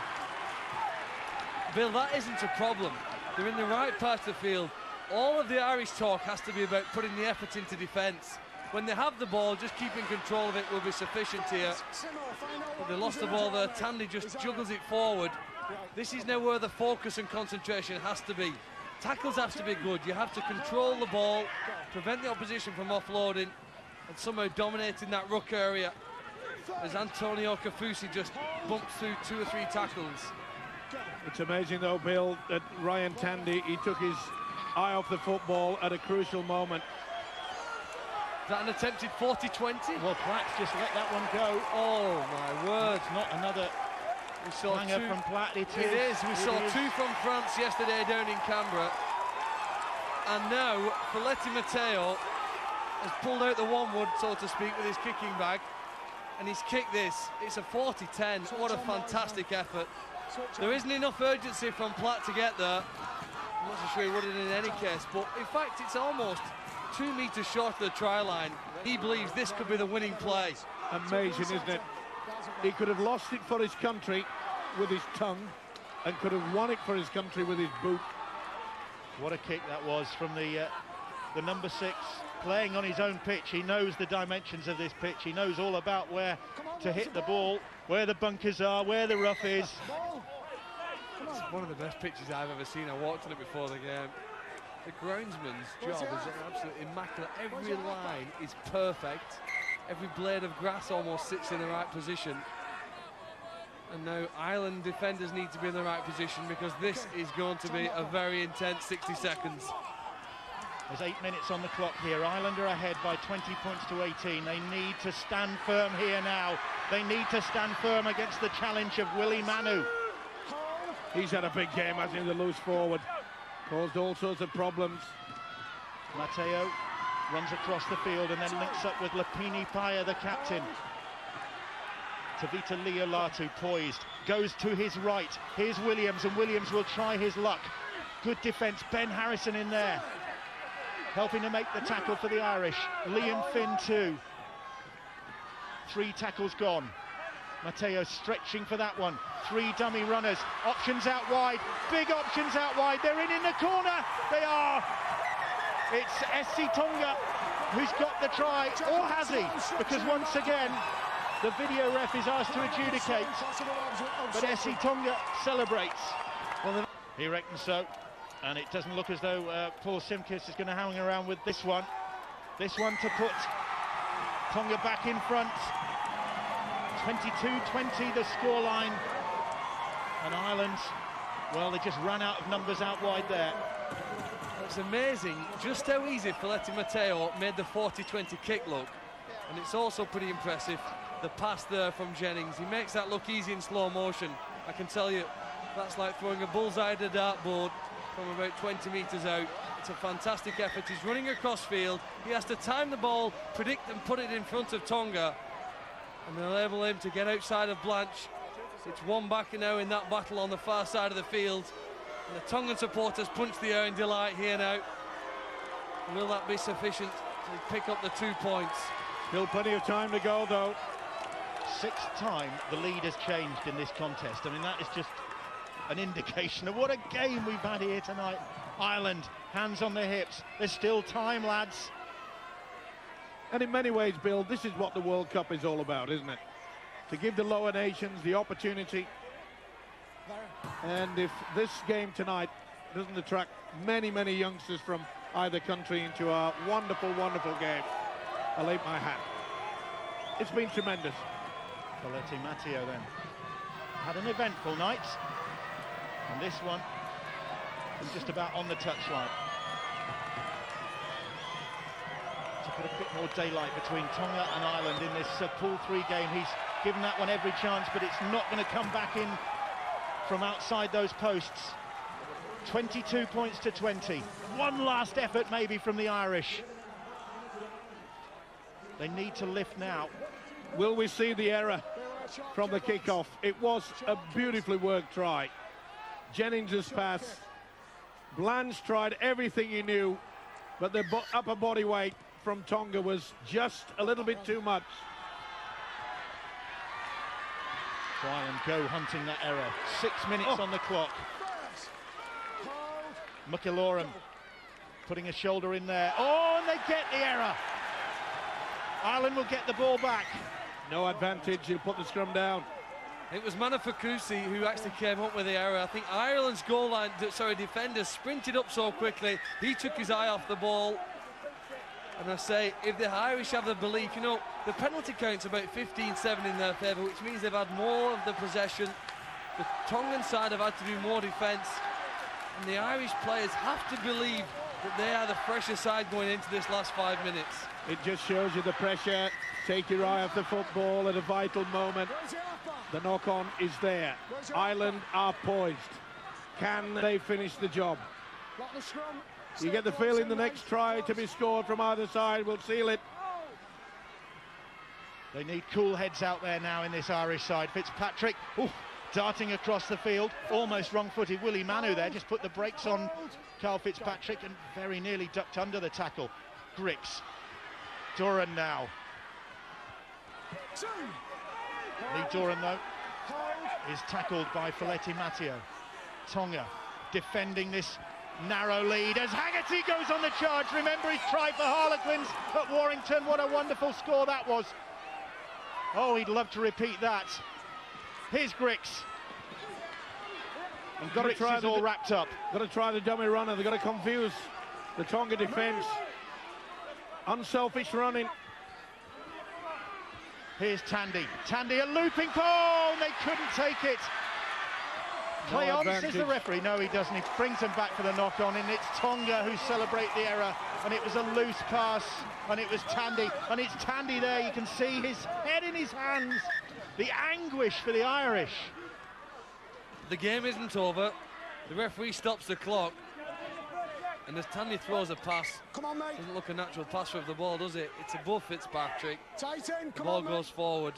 Bill, that isn't a problem. They're in the right part of the field. All of the Irish talk has to be about putting the effort into defence. When they have the ball, just keeping control of it will be sufficient here. But they lost the ball there. Tandy just juggles it forward. This is now where the focus and concentration has to be. Tackles have to be good. You have to control the ball, prevent the opposition from offloading, and somehow dominating that ruck area. As Antonio Kafusi just bumps through 2 or 3 tackles. It's amazing though, Bill, that Ryan Tandy, he took his eye off the football at a crucial moment. Is that an attempted 40-20? Well, Platt's just let that one go. Oh my word. It's not another We saw hanger two from Platt. It is. We saw 2 from France yesterday down in Canberra. And now, Folletti Matteo has pulled out the one wood, so to speak, with his kicking bag. And he's kicked this. It's a 40-10. What a fantastic effort. There isn't enough urgency from Platt to get there. I'm not so sure he would have in any case. But, in fact, it's almost 2 metres short of the try line. He believes this could be the winning play. Amazing, isn't it? He could have lost it for his country with his tongue and could have won it for his country with his boot. What a kick that was from the number 6, playing on his own pitch. He knows the dimensions of this pitch. He knows all about where to hit the ball, where the bunkers are, where the rough is. It's one of the best pitches I've ever seen. I walked on it before the game. The groundsman's job is absolutely immaculate. Every line is perfect. Every blade of grass almost sits in the right position. And now Ireland defenders need to be in the right position, because this is going to be a very intense 60 seconds. There's 8 minutes on the clock here. Ireland are ahead by 20 points to 18. They need to stand firm here now. They need to stand firm against the challenge of Willie Manu. He's had a big game, hasn't he, the loose forward. Caused all sorts of problems. Matteo runs across the field and then links up with Lapini Paya, the captain. Tavita Liolatu poised, goes to his right. Here's Williams, and Williams will try his luck. Good defence, Ben Harrison in there, helping to make the tackle for the Irish. Liam Finn too. 3 tackles gone. Matteo stretching for that one. 3 dummy runners. Options out wide. Big options out wide. They're in the corner. They are. It's SC Tonga who's got the try, or has he? Because once again, the video ref is asked to adjudicate. But SC Tonga celebrates. Well, he reckons so. And it doesn't look as though Paul Simkis is going to hang around with this one. This one to put Tonga back in front. 22-20 the scoreline. And Ireland, well, they just ran out of numbers out wide there. It's amazing just how easy Folletti Matteo made the 40-20 kick look. And it's also pretty impressive, the pass there from Jennings. He makes that look easy in slow motion. I can tell you, that's like throwing a bullseye at a dartboard from about 20 metres out. It's a fantastic effort. He's running across field. He has to time the ball, predict and put it in front of Tonga. And they'll enable him to get outside of Blanche. It's one back now in that battle on the far side of the field. And the Tongan supporters punch the air in delight here now. Will that be sufficient to pick up the 2 points? Still plenty of time to go, though. 6th time the lead has changed in this contest. I mean, that is just an indication of what a game we've had here tonight. Ireland, hands on their hips. There's still time, lads. And in many ways, Bill, this is what the World Cup is all about, isn't it? To give the lower nations the opportunity. And if this game tonight doesn't attract many, many youngsters from either country into our wonderful, wonderful game, I'll ape my hat. It's been tremendous. Folletti Matteo then had an eventful night. And this one from just about on the touchline. To put a bit more daylight between Tonga and Ireland in this pool 3 game. He's given that one every chance, but it's not going to come back in from outside those posts. 22 points to 20. One last effort maybe from the Irish. They need to lift now. Will we see the error from the kick-off? It was a beautifully worked try. Jennings' pass. Blanche tried everything he knew, but the upper body weight from Tonga was just a little bit too much. Try and go hunting that error. 6 minutes on the clock. McIlorum putting a shoulder in there. Oh, and they get the error. Ireland will get the ball back. No advantage, he'll put the scrum down. It was Manafakusi who actually came up with the error. I think Ireland's defender sprinted up so quickly, he took his eye off the ball. And I say, if the Irish have the belief, you know, the penalty count's about 15-7 in their favour, which means they've had more of the possession. The Tongan side have had to do more defence. And the Irish players have to believe that they are the fresher side going into this last 5 minutes. It just shows you the pressure. Take your eye off the football at a vital moment. The knock-on is there. Ireland are poised. Can they finish the job? You get the feeling the next try to be scored from either side will seal it. They need cool heads out there now in this Irish side. Fitzpatrick, darting across the field, almost wrong-footed. Willie Manu there just put the brakes on Carl Fitzpatrick and very nearly ducked under the tackle. Grix. Duran now. Lee Duran, though, is tackled by Folletti Matteo. Tonga defending this narrow lead as Haggerty goes on the charge. Remember his try for Harlequins at Warrington. What a wonderful score that was. Oh, he'd love to repeat that. Here's Grix. And Grix is all wrapped up. Got to try the dummy runner. They've got to confuse the Tonga defence. Unselfish running. Here's Tandy. Tandy, a looping ball, and they couldn't take it. Play on, says the referee. No, he doesn't. He brings them back for the knock-on, and it's Tonga who celebrate the error. And it was a loose pass, and it was Tandy. And it's Tandy there. You can see his head in his hands. The anguish for the Irish. The game isn't over. The referee stops the clock. And as Tandy throws a pass, doesn't look a natural pass with the ball, does it? It's above Fitzpatrick. The ball goes forward.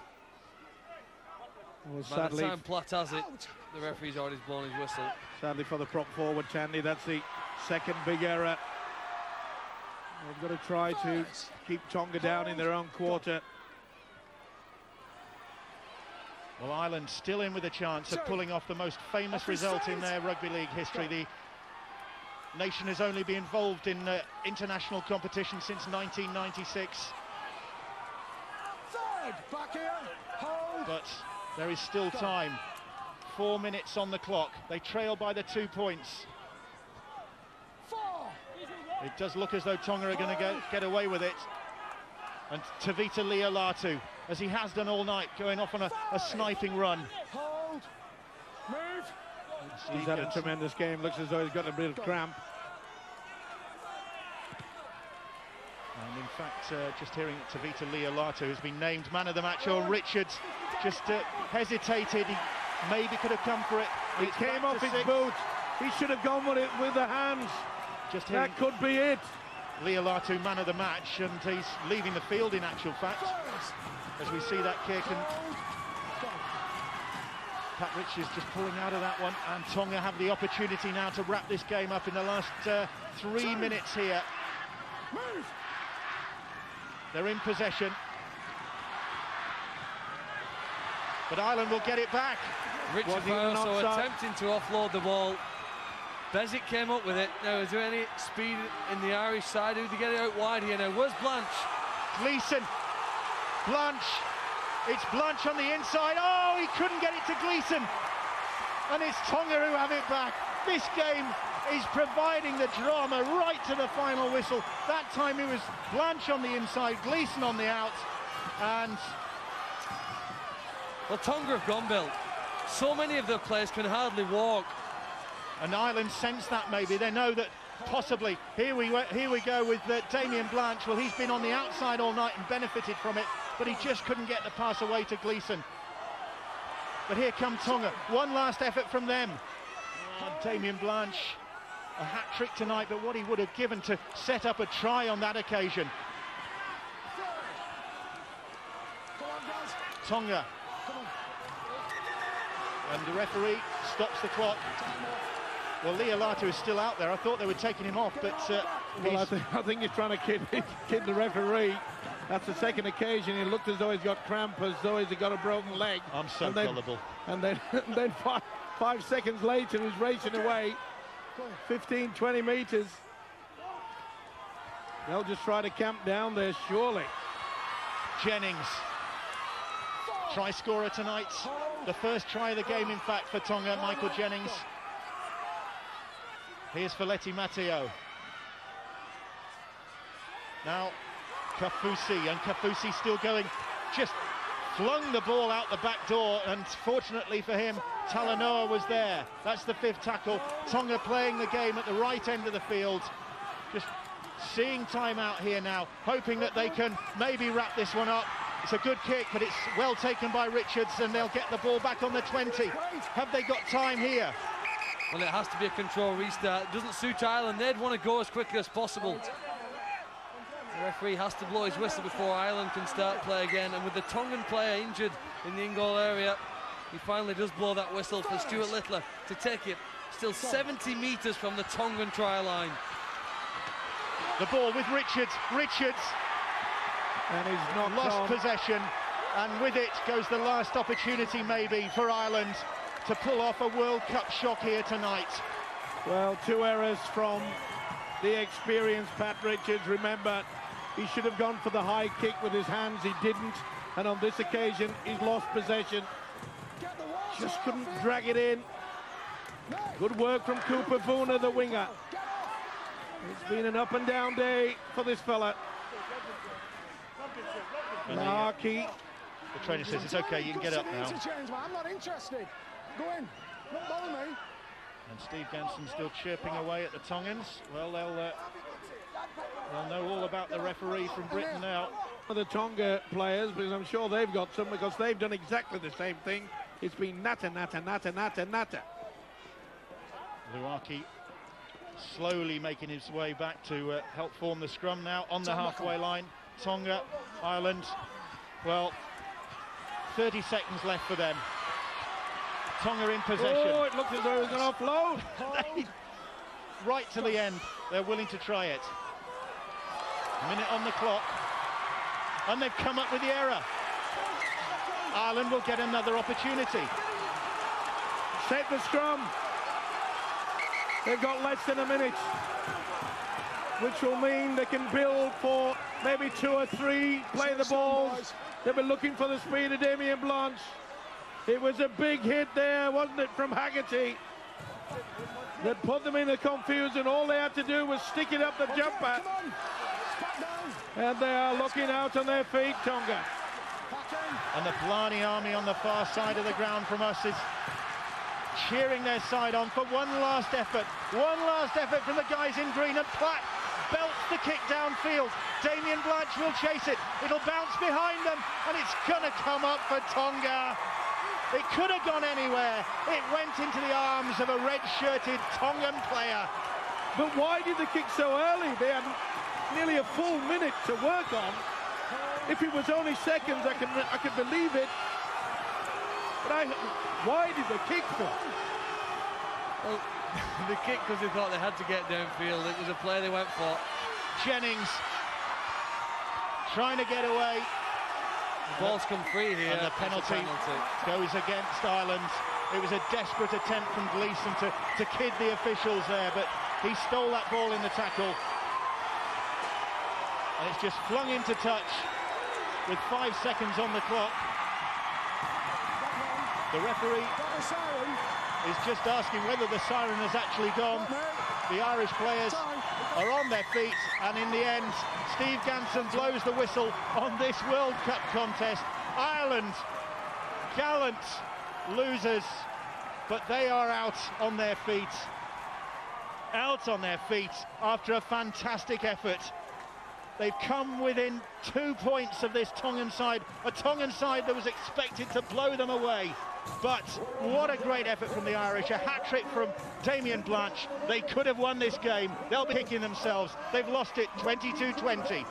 Well, by the time Platt has it, the referee's already blown his whistle. Sadly for the prop forward, Tandy, that's the second big error. They've got to try to keep Tonga down in their own quarter. Well, Ireland still in with a chance of pulling off the most famous result in their rugby league history. The nation has only been involved in international competition since 1996. But there is still time. 4 minutes on the clock. They trail by the 2 points. It does look as though Tonga are going to get away with it. And Tavita Leolatu, as he has done all night, going off on a sniping run. Hold. Move. He's had a tremendous game. Looks as though he's got a bit of cramp. And in fact, just hearing Tavita Leolatu has been named man of the match. Or Richards just hesitated. He maybe could have come for it. It came off his boot. He should have gone with it with the hands. Just that could be it. Leolatu man of the match, and he's leaving the field in actual fact. As we see that kick, and Pat Richards just pulling out of that one, and Tonga have the opportunity now to wrap this game up in the last 3 minutes here. They're in possession, but Ireland will get it back. Richard also attempting to offload the ball. Bezic came up with it. Now, is there any speed in the Irish side? Who to get it out wide here now? Where's Blanche? Gleeson. Blanche. It's Blanche on the inside. Oh, he couldn't get it to Gleeson. And it's Tonga who have it back. This game is providing the drama right to the final whistle. That time it was Blanche on the inside, Gleeson on the out. And well, Tonga have gone, Bill. So many of their players can hardly walk. And Ireland sense that maybe. They know that possibly, here we go with Damien Blanche. Well, he's been on the outside all night and benefited from it, but he just couldn't get the pass away to Gleeson. But here come Tonga. One last effort from them. Damien Blanche, a hat-trick tonight, but what he would have given to set up a try on that occasion. Tonga. And the referee stops the clock. Well, Leolatu is still out there. I thought they were taking him off, but... well, I think he's trying to kid the referee. That's the second occasion. He looked as though he's got cramp, as though he's got a broken leg. I'm so gullible. And then 5 seconds later, he's racing away 15, 20 metres. They'll just try to camp down there, surely. Jennings, try scorer tonight. The first try of the game, in fact, for Tonga, Michael Jennings. Here's Folletti Matteo. Now, Kafusi, and Kafusi still going, just flung the ball out the back door, and fortunately for him, Talanoa was there. That's the 5th tackle. Tonga playing the game at the right end of the field. Just seeing time out here now, hoping that they can maybe wrap this one up. It's a good kick, but it's well taken by Richards, and they'll get the ball back on the 20. Have they got time here? Well, it has to be a control restart. It doesn't suit Ireland. They'd want to go as quickly as possible. The referee has to blow his whistle before Ireland can start play again, and with the Tongan player injured in the in-goal area, he finally does blow that whistle for Stuart Littler to take it still 70 metres from the Tongan try line. The ball with Richards. And he's not lost possession, and with it goes the last opportunity maybe for Ireland to pull off a World Cup shock here tonight. Well, 2 errors from the experienced Pat Richards. Remember, he should have gone for the high kick with his hands. He didn't, and on this occasion he's lost possession. Just couldn't drag it in. Good work from Cooper Vuna, the winger. It's been an up and down day for this fella. Larky. The trainer says it's okay, you can get up now. I'm not interested. Go in. Don't bother me. And Steve Ganson still chirping away at the Tongans. Well, they'll know all about the referee from Britain now. The Tonga players, because I'm sure they've got some, because they've done exactly the same thing. It's been natter. Luaki slowly making his way back to help form the scrum now on the halfway line. Tonga, Ireland, well, 30 seconds left for them. Tonga in possession. Oh, it looks as though it was an offload. Right to the end, they're willing to try it. A minute on the clock, and they've come up with the error. Ireland will get another opportunity. Set the scrum. They've got less than a minute, which will mean they can build for maybe 2 or 3, play the balls. They've been looking for the speed of Damien Blanche. It was a big hit there, wasn't it, from Haggerty? That put them in the confusion. All they had to do was stick it up the jumper. And they are looking out on their feet, Tonga. And the Blarney army on the far side of the ground from us is cheering their side on for one last effort. One last effort from the guys in green, and Platt belts the kick downfield. Damien Blanche will chase it. It'll bounce behind them, and it's gonna come up for Tonga. It could have gone anywhere. It went into the arms of a red-shirted Tongan player. But why did they kick so early? They had nearly a full minute to work on. If it was only seconds, I could believe it. But why did they kick for? Well, the kick because they thought they had to get downfield. It was a play they went for. Jennings trying to get away. The ball's come free here. And the penalty goes against Ireland. It was a desperate attempt from Gleeson to kid the officials there, but he stole that ball in the tackle. And it's just flung into touch with 5 seconds on the clock. The referee is just asking whether the siren has actually gone. The Irish players are on their feet, and in the end, Steve Ganson blows the whistle on this World Cup contest. Ireland, gallant losers, but they are out on their feet. out on their feet after a fantastic effort. They've come within 2 points of this Tongan side, a Tongan side that was expected to blow them away. But what a great effort from the Irish, a hat-trick from Damien Blanche. They could have won this game. They'll be kicking themselves. They've lost it 22-20.